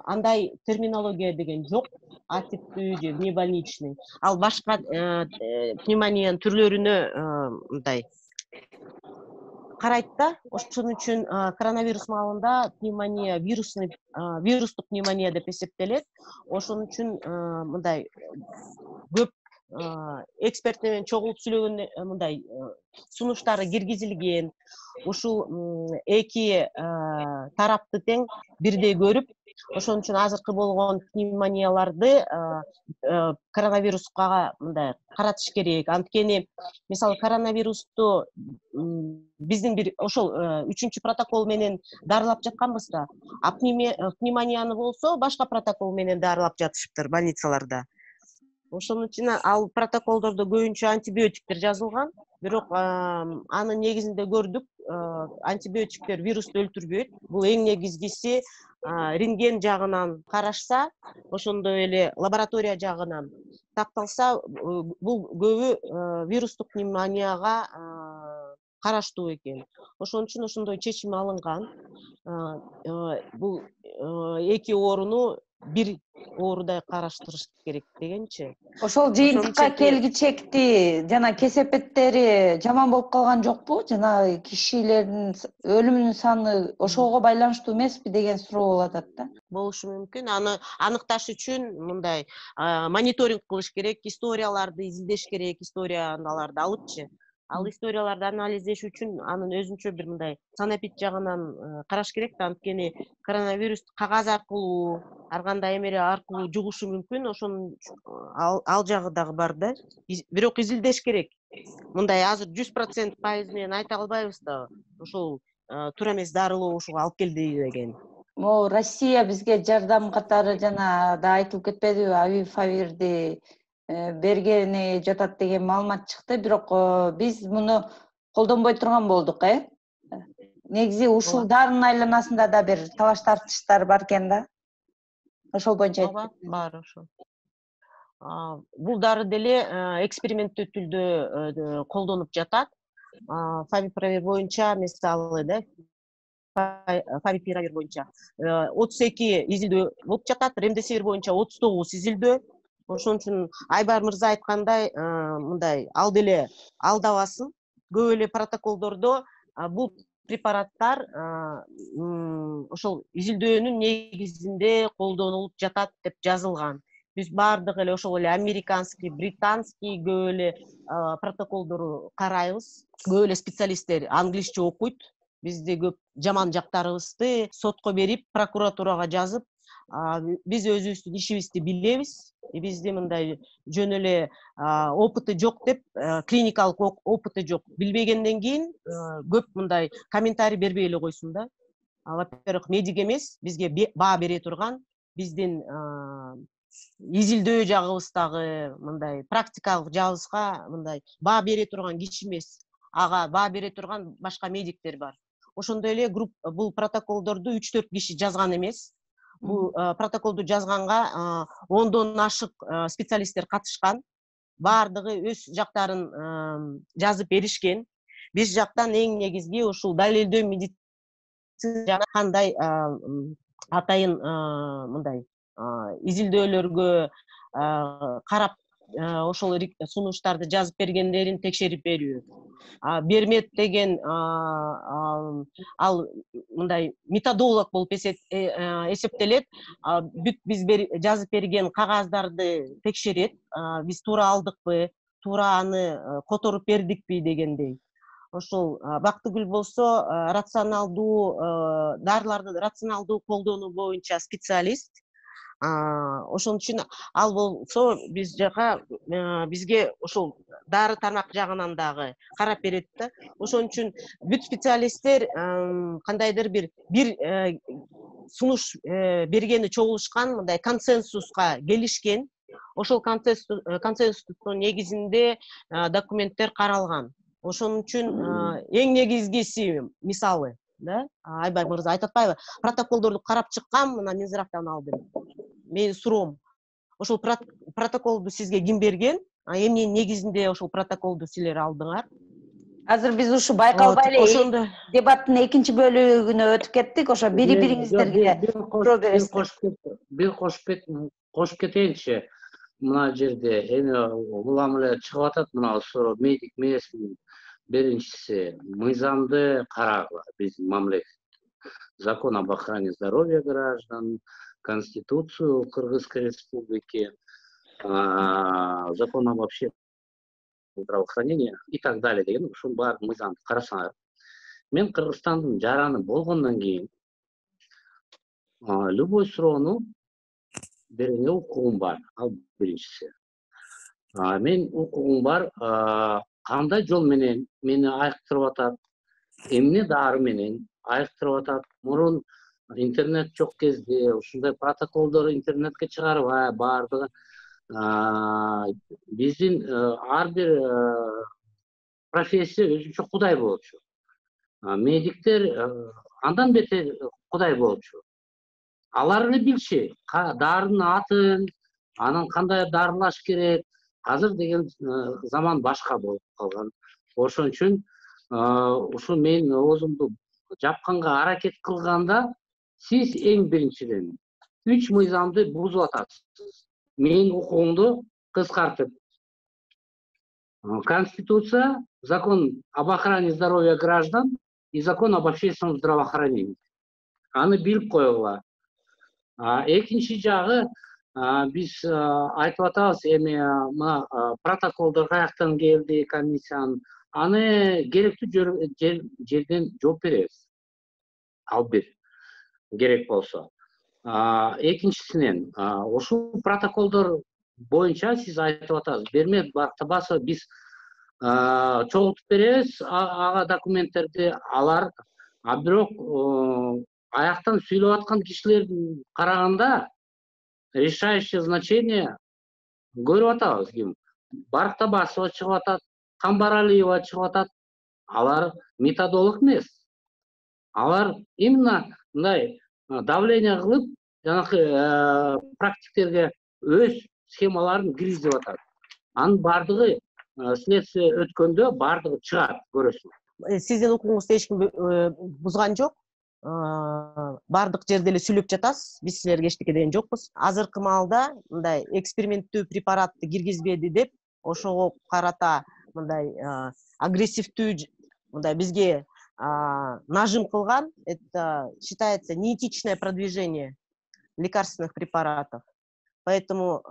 андай терминология деген жок. Атиптүү же внебольничный. Ал башка пневмониянын түрлөрүнө мындай карайт да. Ошон үчүн коронавирус маалында пневмония вирустук пневмония деп эсептелет. Ошон үчүн мындай көп эксперт менен чогулуп сүйлөгөн мындай сунуштары киргизилген. Ушул эки тарапты тең бирдей көрүп, ошон үчүн азыркы болгон пневмонияларды коронавируска мындай каратыш керек. Анткени мисалы коронавирусту биздин бир ошол 3-чү протокол менен дарылап жатканбыз да. А пневмонияны болсо башка протокол менен дарылап жатышыптыр больницаларда. Ошон үчүн ал протоколдордо көбүнчө антибиотиктер жазылган. Бирок анын негизинде көрдүк, антибиотиктер вирусту өлтүрбөйт. Бул эң негизгиси рентген жагынан карашса, ошондой эле лаборатория жагынан такталса, бул көбү вирустук пневмонияга караштуу экен. Ошон үчүн ошондой чечим алынган. Бул эки ооруну бир оорудай караштырыш керек дегенчи. Ошол жыйынтыкка келгичекти жана кесепеттери жаман болуп калган жокпу? Жана кишилердин өлүмүнүн саны ошого байланыштуу эмеспи деген суроо болуп атат да. Болушу мүмкүн. Аны аныкташ үчүн мындай мониторинг кылыш керек, историяларды изилдеш керек, историяларды алыпчы. Ал историяларды анализдеш үчүн анын өзүнчө бир мындай санапит жагынан караш керек да. Анткени коронавирус кагаз аркылуу, ар кандай эмеле аркылуу жугушу мүмкүн. Ошон ал жагы дагы бар да. Бирок изилдеш керек. Мындай азыр 100% пайыз менен айта албайбыз да. Ошол туура эмес дарылоо ушуга алып келди деген. Могу Россия бизге жардам катары жана да айтылып кетпедиби, авифавирди бергени жатат деген маалымат чыкты, бирок биз муну колдонбой турган болдук, Негизи ушул дарынын айланасында да бир талаш тартыштар бар экен да. Ошол боюнча ооба, бар ошол. Бул дары деле эксперименттүү түрдө колдонуп жатат. Фавипиравир боюнча мисалы да, фавипиравир боюнча 32 изилдөө болуп жатат, ремдесивир боюнча 39 изилдөө. Ошон үчүн Айбар мырза айткандай, мындай ал деле алдабасын. Көп эле протоколдордо бул препараттар ошол изилдөөнүн негизинде колдонулуп жатат деп жазылган. Биз баардык эле ошол эле американский, британский көп эле протоколдору карайбыз. Көп эле специалисттер англисче окуйт. Бизде көп жаман жактарыбызды сотко берип, прокуратурага жазып, биз өзүбүздүн ишибизди билебиз. Бизде мындай жөн эле опыты жок деп, клиникалык опыты жок. Билбегенден кийин көп мындай комментарий бербей эле койсун да. Во-первых, медик эмес, бизге баа бере турган, биздин изилдөө жагыбыздагы мындай практикалык жагыбызга мындай баа бере турган киши эмес. Ага баа бере турган башка медиктер бар. Ошондой эле бул протоколдорду 3-4 киши жазган эмес. Бул протоколду жазганга 10дон ашык специалисттер катышкан. Баардыгы өз жактарын жазып беришкен. Биз жактан эң негизги ушул далилдөө медицина жана кандай атайын мындай изилдөөлөргө карап ошол сунуштарды жазып бергендерин текшерип берүү. Бермет деген ал мындай методолог болуп эсептелет. Бүт биз жазып берген кагаздарды текшерет. Биз туура алдыкпы, туура аны которуп бердикпи дегендей. Ошол Бактыгүл болсо рационалдуу дарыларды рационалдуу колдонуу боюнча специалист. Ошон үчүн ал болсо биз жака бизге ошол дары тармак жагынан дагы карап берет да. Ошон үчүн бүт специалисттер кандайдыр бир сунуш бергени чогулушкан, мындай консенсуска келишкен. ошол консенсустун негизинде документтер каралган. Ошон үчүн эң негизгиси мисалы, да, Айбай мырза айтып атпайбы, протоколдорду карап чыккам, мына Минздравдан алдым. Менин суроом, ошол протоколду сизге ким берген? Эмненин негизинде ошол протоколду силер алдыңар? Азыр биз ушу байкалбай эле дебаттын экинчи бөлүгүнө өтүп кеттик. Ошо бири-бириңиздерге суроо бересиздер. Бир кошуп кетейинчи. Мына жерде эми улам эле чыгып атат мына суроо медик эмесмин. Биринчиси мыйзамды карагыла биздин мамлекет. Закон об охране здоровья граждан, Конституцию Кыргызской Республики, закон об общественном здравоохранении и так далее деген ушунун баарын мыйзамды карасаңар. Мен Кыргызстандын жараны болгондон кийин любой суроону берүүгө укугум бар. Ал биринчиси. Мен укугум бар, кандай жол менен мени айыктырып атат, эмне дары менен айыктырып атат. Мурун интернет жок кезде ушундай протоколдор интернетке чыгарбай баардыгы биздин ар бир профессия өзүнчө кудай болчу. Медиктер андан бетер кудай болчу. Алар эле билчү дарынын атын, анан кандай дарылаш керек. Азыр деген заман башка болуп калган. Ошон үчүн ушу мен оозумду жапканга аракет кылганда сиз эң биринчиден 3 мыйзамды бузуп атасыз. Менин укугумду кыскартып. Конституция, закон об охране здоровья граждан и закон об общественном здравоохранении. Аны билип койгула. Экинчи жагы биз айтып атабыз эми мына протоколдор каяктан келди комиссиянын. Аны керектүү жерден жооп беребиз. Ал бир керек болсо. Экинчисинен ушул протоколдор боюнча сиз айтып атасыз. Берме бактабасы биз чогултуп беребиз ага документтерди. Алар бирок аяктан сүйлөп аткан кишилердин караганда решающее значение көрүп атабыз ким. Барктабасова чыгып атат, Камбаралиева чыгып атат. Алар методолог эмес. Алар именно мындай давление кылып, жанакы практиктерге өз схемаларын киргизип атат. Анын бардыгы следствие өткөндө бардыгы чыгат, көрөсүң. Сиздин укугуңузду эч ким бузган жок. Бардык жерде эле сүйлөп жатасыз. Биз силерге эчтеке деген жокпуз. Азыркы маалда мындай эксперименттүү препаратты киргизбеди деп, ошого карата мындай агрессивдүү мындай бизге нажим кылган. Это считается неэтичное продвижение лекарственных препаратов. Поэтому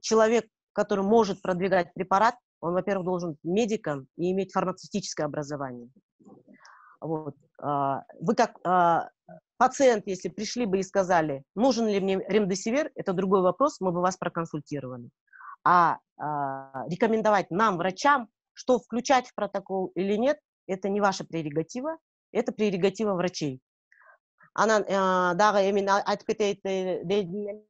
человек, который может продвигать препарат, он, во-первых, должен быть медиком и иметь фармацевтическое образование. Вот. Вы как пациент, если пришли бы и сказали, нужен ли мне ремдесивир, это другой вопрос, мы бы вас проконсультировали. А рекомендовать нам, врачам, что включать в протокол или нет, это не ваша прерогатива, это прерогатива врачей. Анан дагы эми айтып кетейин,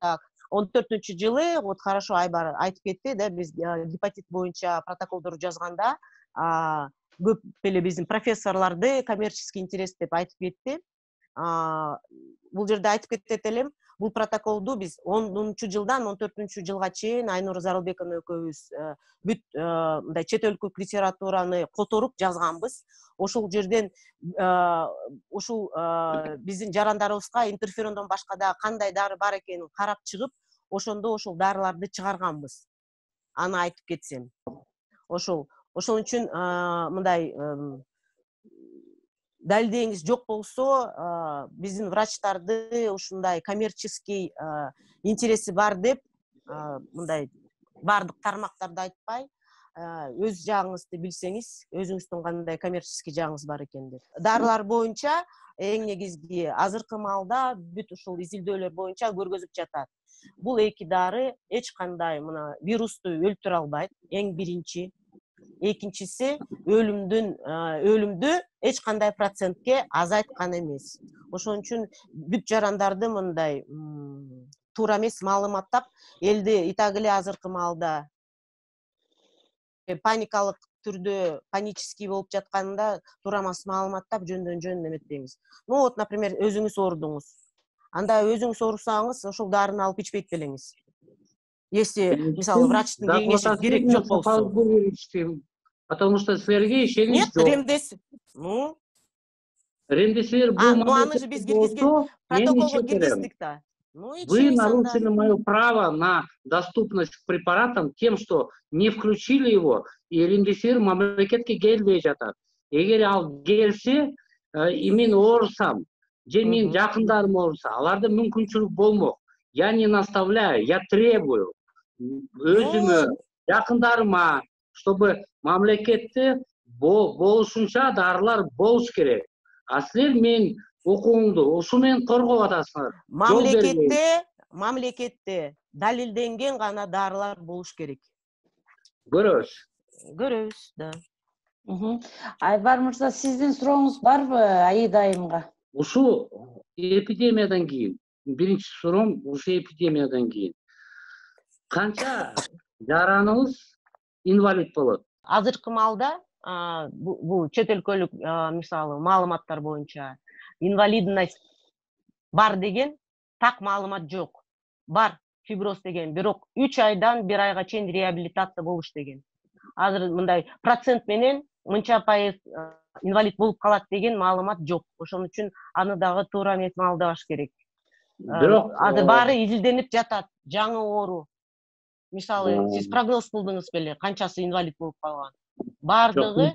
14-жылы, вот хорошо Айбар айтып кетти, да, биз гепатит боюнча протоколдорду жазганда көп эле биздин профессорларды коммерческий интерес деп айтып кетти. Бул жерде айтып кетет элем, бул протоколду биз 10-жылдан 14-жылга чейин Айнур Зарылбековна экөөбүз бүт мындай чет өлкөлүк литератураны которуп жазганбыз. Ошол жерден ушул биздин жарандарыбызга интерферондон башка да кандай дары бар экенин карап чыгып, ошондо ошол дарыларды чыгарганбыз. Аны айтып кетсем. Ошол үчүн мындай далилдеңиз жок болсо, биздин врачтарды ушундай коммерческий интереси бар деп, мындай бардык тармактарды айтпай, өз жагыңызды билсеңиз, өзүңүздүн кандай коммерческий жагыңыз бар экен деп. Дарылар боюнча эң негизги азыркы маалда бүт ушул изилдөөлөр боюнча көргөзүп жатат. Бул эки дары эч кандай мына вирусту өлтүрө албайт, эң биринчи. Экинчиси өлүмдү эч кандай процентке азайткан эмес. Ошон үчүн бүт жарандарды мындай туура эмес маалыматтап элди итак эле азыркы маалда паникалык түрдө панический болуп жатканда туура эмес маалыматтап жөндөн жөн эметпейбиз. Ну вот, например, өзүңүз оорудуңуз. Анда өзүңүз оорусаңыз, ошол дарыны алып ичпейт белеңиз. Если, мисалы, врачтын кеңеши керек жок болсо. Потому что силерге ишенич Нет, жок. Ремдесивир бул ну аны же биз киргизген протоколго киргиздик да. Вы нарушили мое право на доступность к препаратам тем, что не включили его, и ремдесивир мамлекетке келбей жатат. Эгер ал келсе, и мен оорусам, же мен жакындарым ооруса, аларда мүмкүнчүлүк болмок. Я не наставляю, я требую өзүмө, жакындарыма, чтобы мамлекетте болушунча дарылар болуш керек. А силер мен укугуңду ушу менен коргоп атасыңар. Мамлекетте далилденген гана дарылар болуш керек. Көрөбүз, да. Айбар мырза, сиздин сурооңуз барбы Аида айымга? Ушу эпидемиядан кийин, биринчи суроом ушу эпидемиядан кийин канча жараныбыз инвалид болот? Азыркы маалда бул чет өлкөлүк мисалы маалыматтар боюнча инвалидность бар деген так маалымат жок. Бар фиброз деген, бирок 3 айдан 1 айга чейин реабилитация болуш деген. Азыр мындай процент менен мынча пайыз инвалид болуп калат деген маалымат жок. Ошон үчүн аны дагы туура эмес маалдабаш керек. Бирок азыр баары изилденип жатат. Жаңы оору. Мисалы, сиз прогноз кылдыңыз беле, канчасы инвалид болуп калган? Бардыгы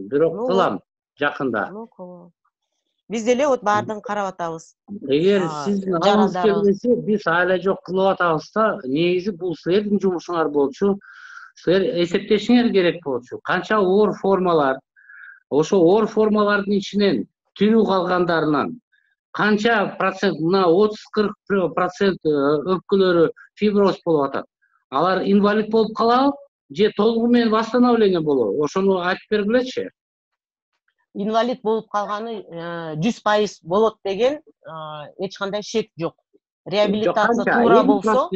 бирок кылам жакында. Биз деле вот баардыгын карап атабыз. Эгер сиздин алыңыз келбесе, биз айла жок кылып атабыз да, негизи бул силердин жумушуңар болчу. Силер эсептешиңер керек болчу. Канча оор формалар, ошо оор формалардын ичинен тирүү калгандарынан канча процент, мына 30-40% өпкөлөрү фиброз болуп атат. Алар инвалид болуп калабы же толугу менен восстановление болобу? Ошону айтып бергилечи. Инвалид болуп калганы 100% болот деген эч кандай шек жок. Реабилитация туура болсо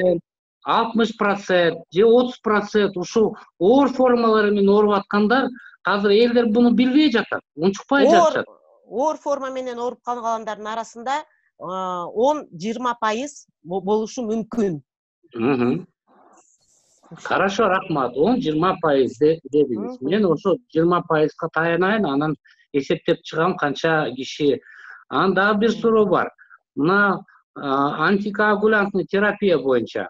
60% же 30% ушул оор формалары менен ооруп аткандар, азыр элдер буну билбей жатат, унчукпай жатышат. Оор форма менен ооруп калгандардын арасында 10-20% болушу мүмкүн. Хорошо, рахмат. 10-20% дедиңиз. Мен ошо 20%га таянайын, анан эсептеп чыгам канча киши. Анан дагы бир суроо бар. Мына антикоагулянтный терапия боюнча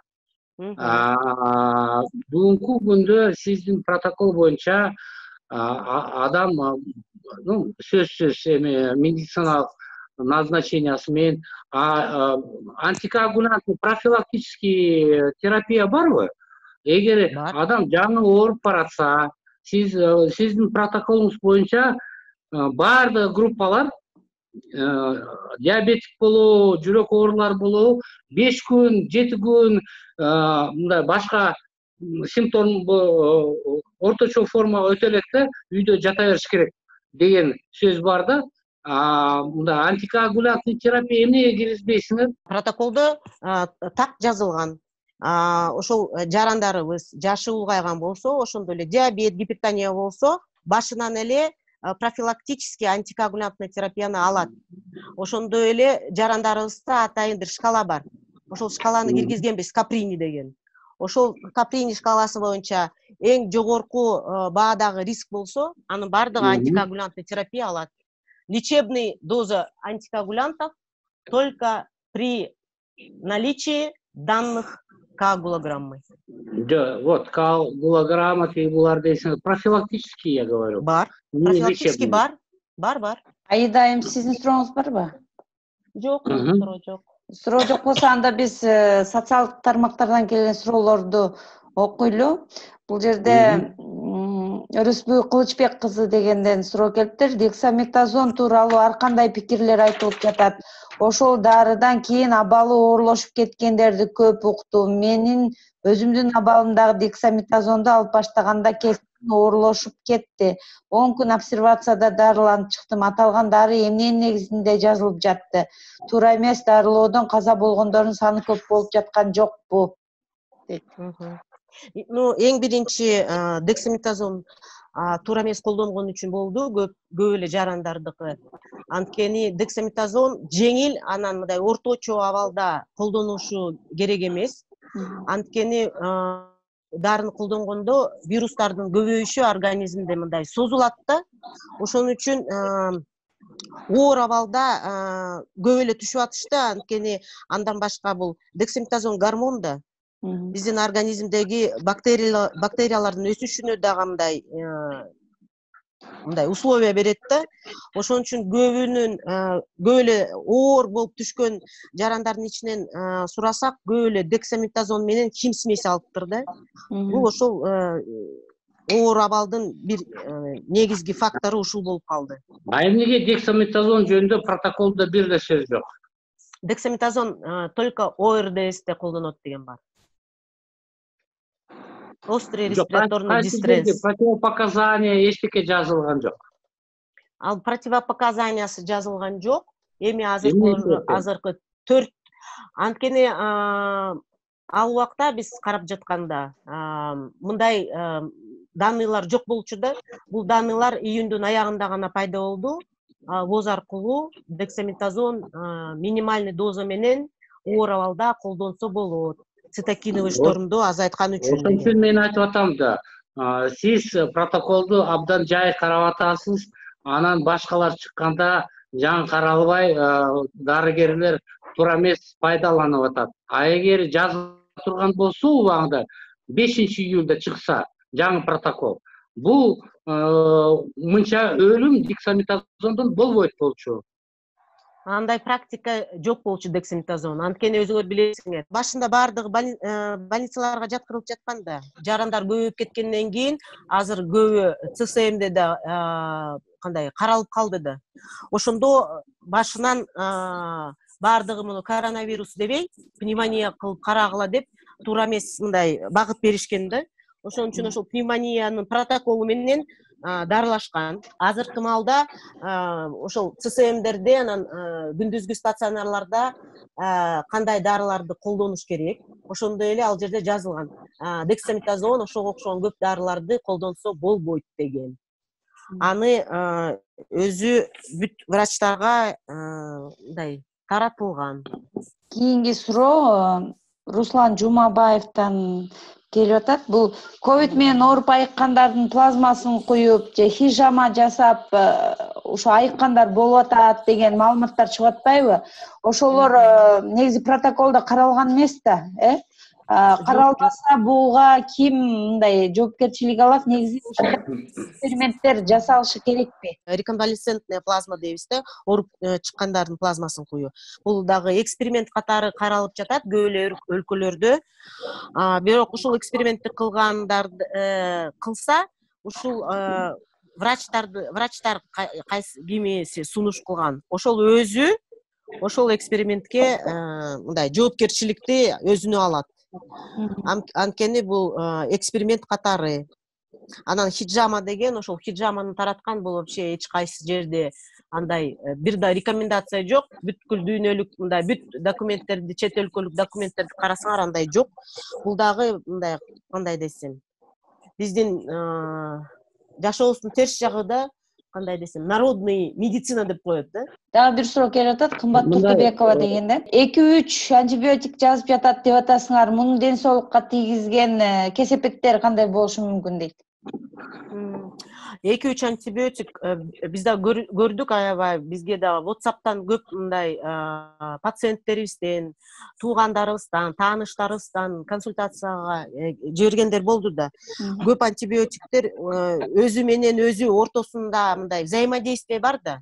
бүгүнкү күндө сиздин протокол боюнча адам сөзсүз медициналык назначениясы менен антикоагулянтный профилактический терапия барбы? Эгер адам жаңы ооруп баратса, сиздин протоколуңуз боюнча баардык группалар диабетик болобу, жүрөк оорулар болобу, 5 күн, 7 күн мындай башка симптом орточо формага өтө элек да үйдө жата бериш керек деген сөз бар да. Мында антикоагулянтный терапия эмнеге киргизбейсиңер? Протоколдо так жазылган. Ошол жарандарыбыз жашы улгайган болсо, ошондой эле диабет, гипертония болсо, башынан эле профилактический антикоагулянтный терапияны алат. Ошондой эле жарандарыбызда атайын бир шкала бар. Ошол шкаланы киргизгенбиз, Каприни деген. Ошол Каприни шкаласы боюнча эң жогорку баадагы риск болсо, анын бардыгы антикоагулянтный терапия алат. Лечебный доза антикоагулянтов только при наличии данных коагулограммы. Да, вот коагулограмма, булар дейсиңер, профилактический, я говорю. Бар. Профилактический бар. Бар. Аида айым, сиздин сурооңуз барбы? Жок, суроо жок. Суроо жок болсо, анда биз социалдык тармактардан келген суроолорду окуйлу. Бул жерде Өрүсбүй Кылычбек кызы дегенден суроо келиптир. Дексаметазон тууралуу ар кандай пикирлер айтылып жатат. Ошол дарыдан кийин абалы оорлошуп кеткендерди көп уктум. Менин өзүмдүн абалымдагы дексаметазонду алып баштаганда оорлошуп кетти. 10 күн обсервацияда дарыланып чыктым. Аталган дары эмненин негизинде жазылып жатты? Туура эмес, дарылоодон каза болгондордун саны көп болуп жаткан жокпу? Дейт. Ну, эң биринчи дексаметазон туура эмес колдонгон үчүн болду, көп эле жарандардыкы. Анткени дексаметазон жеңил, анан мындай орточо абалда колдонушу керек эмес. Анткени дарыны колдонгондо вирустардын көбөйүшү организмде мындай созулат да. Ошон үчүн оор абалда көп эле түшүп атышты. Анткени андан башка бул дексаметазон гормон да. Биздин организмдеги бактериялардын өсүшүнө дагы мындай условия берет да. Ошон үчүн көп эле оор болуп түшкөн жарандардын ичинен сурасак, көп эле дексаметазон менен хим смесь алыптыр да. Бул ошол оор абалдын бир негизги фактору ушул болуп калды. Эмнеге дексаметазон жөнүндө протоколдо бир да сөз жок? Дексаметазон только ОРДСте колдонот деген бар. Острый респираторный дистресс. Противопоказания эчтеке жазылган жок. Ал противопоказаниясы жазылган жок. Эми азыркы 4 анткени ал убакта биз карап жатканда мындай данныйлар жок болчу да. Бул данныйлар июндун аягында гана пайда болду. ВОЗ аркылуу дексаметазон минимальный доза менен оор абалда колдонсо болот. Цитокиновый штормду азайткан үчүн. Ошон үчүн мен айтып атам да, сиз протоколду абдан жай карап атасыз, анан башкалар чыкканда жаңы каралбай дарыгерлер туура эмес пайдаланып атат. Эгер жазып турган болсо убагында 5 июлда чыкса жаңы протокол, бул мынча өлүм дексаметазондон болбойт болчу. Андай практика жок болчу дексаметазон. Анткени өзүңөр билесиңер, башында бардыгы больницаларга жаткырылып жатканда, жарандар көбөйүп кеткенден кийин азыр көбү ЦСМде да кандай каралып калды да. Ошондо башынан бардыгы муну коронавирус дебей, пневмония кылып карагыла деп туура эмес мындай багыт беришкен да. Ошон үчүн ошол пневмониянын протоколу менен дарылашкан. Азыркы маалда ошол ЦСМдерде, анан күндүзгү стационарларда кандай дарыларды колдонуш керек, ошондой эле ал жерде жазылган. Дексаметазон ошого окшогон көп дарыларды колдонсо болбойт деген. Аны өзү бүт врачтарга мындай таратылган. Кийинки суроо Руслан Жумабаевтан келип атат. Бул ковид менен ооруп айыккандардын плазмасын куюп же хижама жасап ошо айыккандар болуп атат деген маалыматтар чыгып атпайбы? Ошолор негизи протоколдо каралган эмес да, каралбаса буга ким мындай жоопкерчилик алат? Негизи эксперименттер жасалышы керекпи? Реконвалесцентная плазма дейбиз да, ооруп чыккандардын плазмасын куюу. Бул дагы эксперимент катары каралып жатат көп эле өлкөлөрдө. Бирок ушул экспериментти кылгандарды кылса, ушул врачтар кимиси сунуш кылган, ошол өзү ошол экспериментке мындай жоопкерчиликти өзүнө алат. Анткени бул эксперимент катары. Анан хиджама деген, ошол хиджаманы тараткан, бул вообще эч кайсы жерде андай бир да рекомендация жок. Бүткүл дүйнөлүк мындай бүт документтерди, чет өлкөлүк документтерди карасаңар андай жок. Бул дагы мындай кандай десем, биздин жашообуздун терс жагы да, кандай десем, народный медицина деп коет да. Дагы бир суроо келип атат, кымбат Тукебекова дегенде. 2-3 антибиотик жазып жатат деп атасыңар. Мунун ден соолукка тийгизген кесепеттери кандай болушу мүмкүн дейт? 2-3 антибиотик биз да көрдүк, аябай бизге да WhatsApp'тан көп мындай пациенттерибизден, туугандарыбыздан, тааныштарыбыздан консультацияга жибергендер болду да. Көп антибиотиктер өзү менен өзү ортосунда мындай взаимодействие бар да.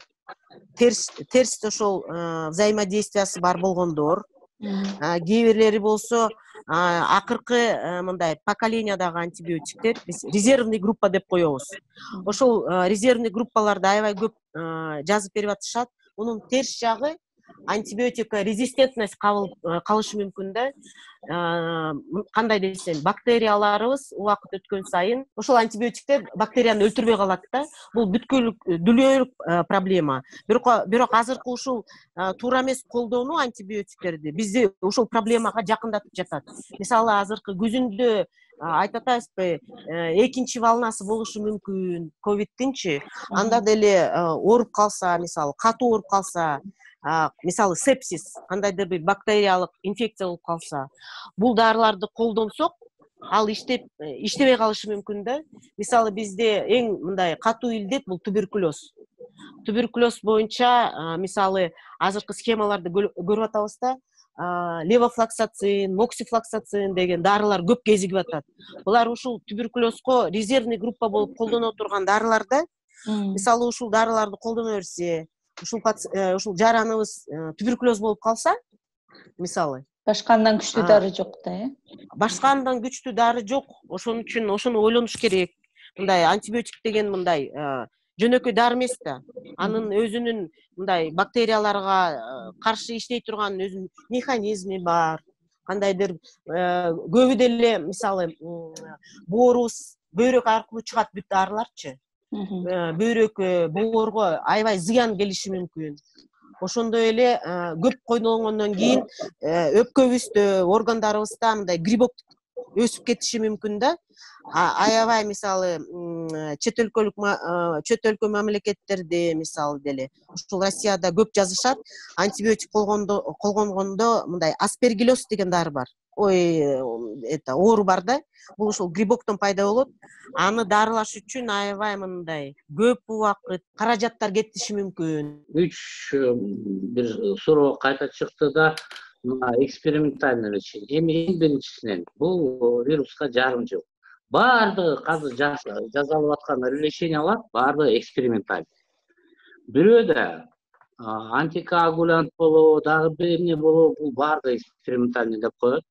Терс ошол взаимодействиясы бар болгондор. Кээ бирлери болсо акыркы мындай поколениядагы антибиотиктер биз резервный группа деп коебуз. Ошол резервный группаларды аябай көп жазып берип атышат. Мунун терс жагы антибиотикка резистентность калышы мүмкүн да. Кандай десем, бактерияларыбыз убакыт өткөн сайын ошол антибиотиктер бактерияны өлтүрбөй калат да. Бул бүткүлүк дүлөөлүк проблема. Бирок азыркы ушул туура эмес колдонуу антибиотиктерди бизди ушул проблемага жакындатып жатат. Мисалы азыркы күзүндө айтып атасызбы, экинчи волнасы болушу мүмкүн ковидтинчи. Анда деле ооруп калса, мисалы катуу ооруп калса, мисалы сепсис, кандайдыр бир бактериялык инфекция болуп калса, бул дарыларды колдонсок, ал иштебей калышы мүмкүн да. Мисалы бизде эң мындай катуу илдет бул туберкулез. Туберкулез боюнча, мисалы азыркы схемаларды көрүп атабыз да, левофлоксацин, моксифлоксацин деген дарылар көп кезигип атат. Булар ушул туберкулезго резервный группа болуп колдоно турган дарылар да. Мисалы ушул дарыларды колдоно берсе, ушул жараныбыз туберкулез болуп калса, мисалы башкандан күчтүү дары жок да, башкандан күчтүү дары жок. Ошон үчүн ошону ойлонуш керек. Мындай антибиотик деген мындай жөнөкөй дары эмес да. Анын өзүнүн мындай бактерияларга каршы иштей турган өзүнүн механизми бар. Кандайдыр көбү деле мисалы боорубуз бөйрөк аркылуу чыгат бүт дарыларчы. Бөйрөккө, боорго аябай зыян келиши мүмкүн. Ошондой эле көп колдонгондон кийин өпкөбүздө, органдарыбызда мындай грибок өсүп кетиши мүмкүн да. Аябай мисалы чет өлкө мамлекеттерде мисалы деле ушул Россияда көп жазышат, антибиотик колгонгондо мындай аспергиллез деген дары бар. Оору бар да. Бул ушул грибоктон пайда болот. Аны дарылаш үчүн аябай мындай көп убакыт, каражаттар кетиши мүмкүн. Бир суроо кайта чыкты да, экспериментальный лечение. Эми биринчисинен бул вируска жарым жыл. Баардыгы азыр жасалып аткан лечениялар баардыгы эксперименталь. Бирөөдө антикоагулянт болобу, дагы бир эмне болобу, бул баардыгы экспериментальный деп коет.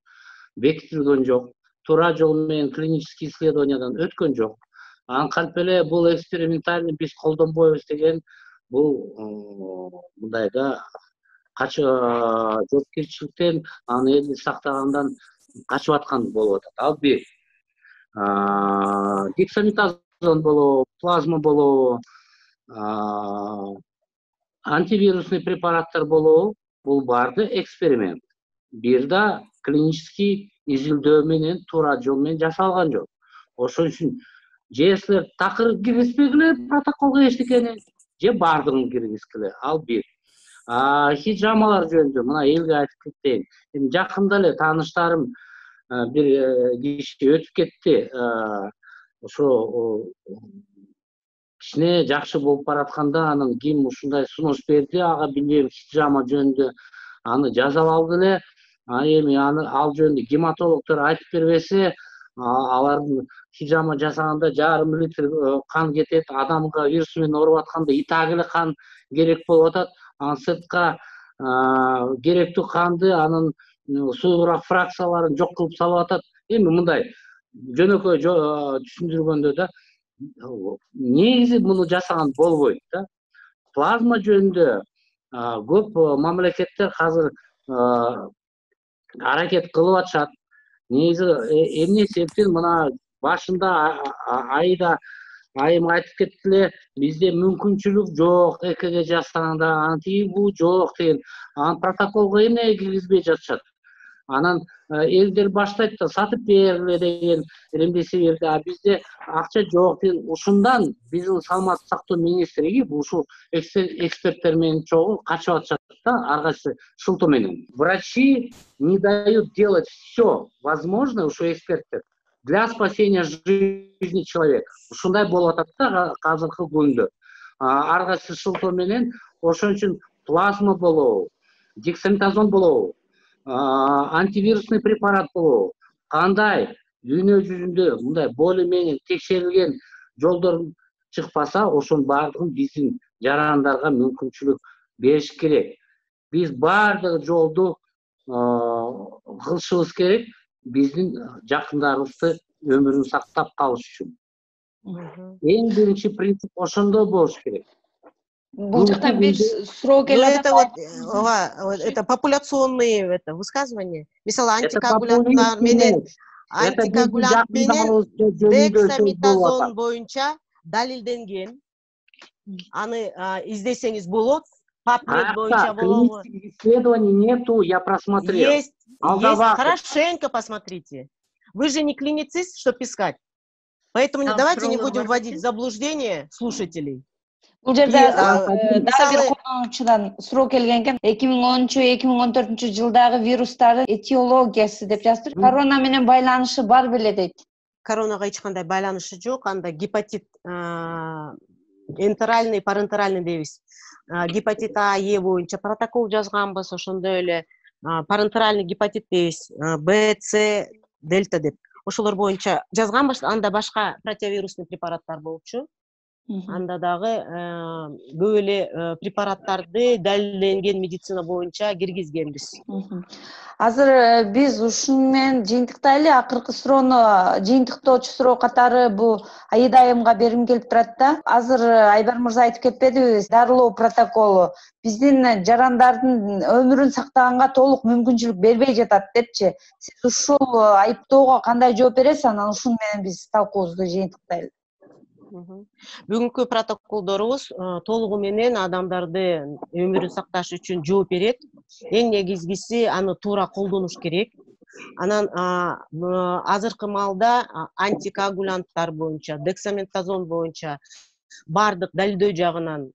Бекитилген жок. Туура жол менен клинический исследованиядан өткөн жок. Кантип эле бул экспериментальный биз колдонбойбуз деген бул мындай да жоопкерчиликтен, аны элди сактагандан качып аткан болуп атат. Ал бир. Дексаметазон болобу, плазма болобу, антивирусный препараттар болобу, бул баарды эксперимент. Бир да клинический изилдөө менен туура жол менен жасалган жок. Ошон үчүн же силер такыр киргизбегиле протоколго эчтекени, же баардыгын киргизгиле. Ал бир. Хижамалар жөнүндө мына элге айтып кетейин. Эми жакында эле тааныштарым бир киши өтүп кетти. Ошо кичине жакшы болуп баратканда анын ким ушундай сунуш берди, ага билбейм хижама жөнүндө аны жазап алды эле. Эми ал жөнүндө гематологдор айтып бербесе, алардын хижама жасаганда жарым литр кан кетет, адамга вирус менен ооруп атканда итак эле кан керек болуп атат. Анан сыртка керектүү канды, анын суугураак фракцияларын жок кылып салып атат. Эми мындай жөнөкөй түшүндүргөндө да негизи муну жасаган болбойт да. Плазма жөнүндө көп мамлекеттер азыр аракет кылып атышат. Негизи эмне себептен мына башында айым айтып кетти эле, бизде мүмкүнчүлүк жок, ЭКГ жасаганда антиги бул жок деген. Анан протоколго эмне киргизбей жатышат. Анан элдер баштайт да сатып бергиле деген ремдесиверди, а бизде акча жок деген. Ушундан биздин саламаттык сактоо министрлиги ушул эксперттер менен чогуу качып атышат да, ар кайсы шылтоо менен. Врачи не дают делать все возможное, ушул эксперттер, для спасения жизни человека. Ушундай болуп атат да азыркы күндө. Ар кайсы шылтоо менен, ошон үчүн плазма болобу, дексаметазон болобу, антивирусный препарат болобу, кандай дүйнө жүзүндө мындай более менее текшерилген жолдор чыкпаса, ошонун баардыгын биздин жарандарга мүмкүнчүлүк бериш керек. Биз баардык жолду кылышыбыз керек, биздин жакындарыбызды өмүрүн сактап калыш үчүн. Эң биринчи принцип ошондой болуш керек. Бул жактан бир суроо Ну, келип это вот, это популяционные высказывания. Мисалы, антикоагулянттар менен, антикоагулянт менен дексаметазон боюнча далилденген. Аны издесеңиз болот. PubMed боюнча болобу. Клинических исследований нету, я просмотрел. Есть, хорошенько посмотрите. Вы же не клиницист, чтобы искать. Поэтому давайте не будем вводить в заблуждение слушателей. Бул жерде дагы бир колдонуучудан суроо келген экен. 2013-2014 жылдагы вирустардын этиологиясы деп жазып тур. Корона менен байланышы бар беле дейт. Коронага эч кандай байланышы жок. Анда гепатит энтеральный, парентеральный дейбиз. Гепатит А, Е боюнча протокол жазганбыз, ошондой эле парентеральный гепатит дейбиз, Б, С, дельта деп. Ошолор боюнча жазганбыз, анда башка противирусный препараттар болчу. Анда дагы көп эле препараттарды далилденген медицина боюнча киргизгенбиз. Азыр биз ушуну менен жыйынтыктайлы. Акыркы суроону жыйынтыктоочу суроо катары бул Аида айымга бергим келип турат да. Азыр Айбар мырза айтып кетпедиби, дарылоо протоколу биздин жарандардын өмүрүн сактаганга толук мүмкүнчүлүк бербей жатат депчи. Сиз ушул айыптоого кандай жооп бересиз? Анан ушуну менен биз талкуубузду жыйынтыктайлы. Бүгүнкү протоколдорубуз толугу менен адамдарды өмүрүн сакташ үчүн жооп берет. Эң негизгиси аны туура колдонуш керек. Анан азыркы маалда антикоагулянттар боюнча, дексаметазон боюнча бардык далилдөө жагынан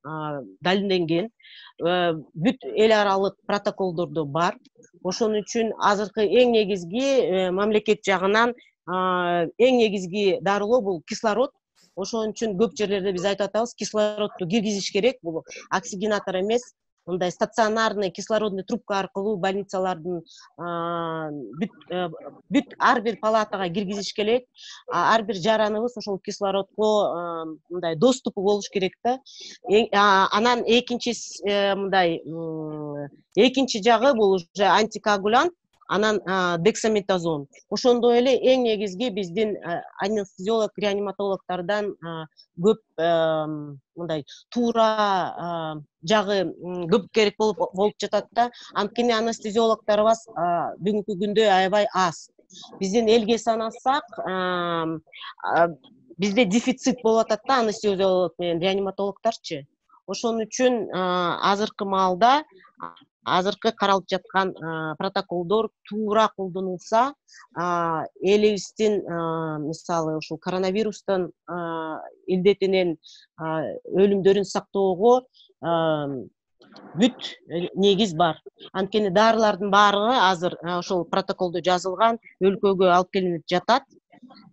далилденген. Бүт эл аралык протоколдордо бар. Ошон үчүн азыркы эң негизги мамлекет жагынан эң негизги дарылоо бул кислород. Ошон үчүн көп жерлерде биз айтып атабыз, кислородду киргизиш керек. Бул оксигенатор эмес, мындай стационарный кислородный трубка аркылуу больницалардын бүт ар бир палатага киргизиш керек. Ар бир жараныбыз ошол кислородго мындай доступу болуш керек да. Анан экинчи жагы бул уже антикоагулянт. Анан дексаметазон. Ошондой эле эң негизги биздин анестезиолог, реаниматологтордон көп мындай туура жагы көп керек болуп жатат да. Анткени анестезиологторубуз бүгүнкү күндө аябай аз. Биздин элге санасак, бизде дефицит болуп атат да анестезиолог менен реаниматологторчу. Ошон үчүн азыркы маалда азыркы каралып жаткан протоколдор туура колдонулса, элибиздин мисалы ушул коронавирустун илдетинен өлүмдөрүн сактоого бүт негиз бар. Анткени дарылардын баары азыр ошол протоколдо жазылган, өлкөгө алып келинип жатат.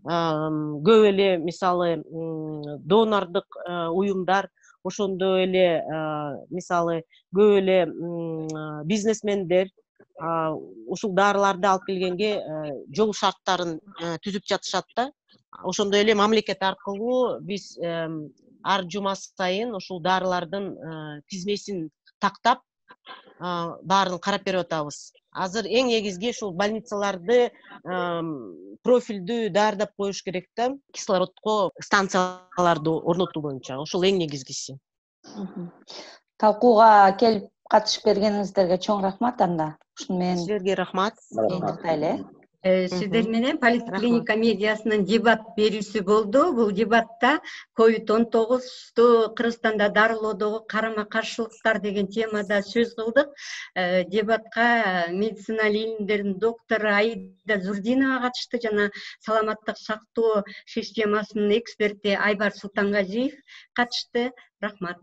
Көп эле мисалы донордук уюмдар, ошондой эле мисалы көп эле бизнесмендер ушул дарыларды алып келгенге жол шарттарын түзүп жатышат да. Ошондой эле мамлекет аркылуу биз ар жума сайын ушул дарылардын тизмесин тактап баарын карап берип атабыз. Азыр эң негизги ушул больницаларды профилдүү даярдап коюш керек да, кислородко станцияларды орнотуу боюнча. Ошол эң негизгиси. Талкууга келип катышып бергениңиздерге чоң рахмат анда. Ушуну менен силерге рахмат. Сиздер менен Политклиника медиасынын дебат берүүсү болду. Бул дебатта COVID-19 Кыргызстанда дарылоодогу карама каршылыктар деген темада сөз кылдык. Дебатка медицина илимдеринин доктору Аида Зурдинова катышты жана саламаттык сактоо системасынын эксперти Айбар Султангазиев катышты. Рахмат.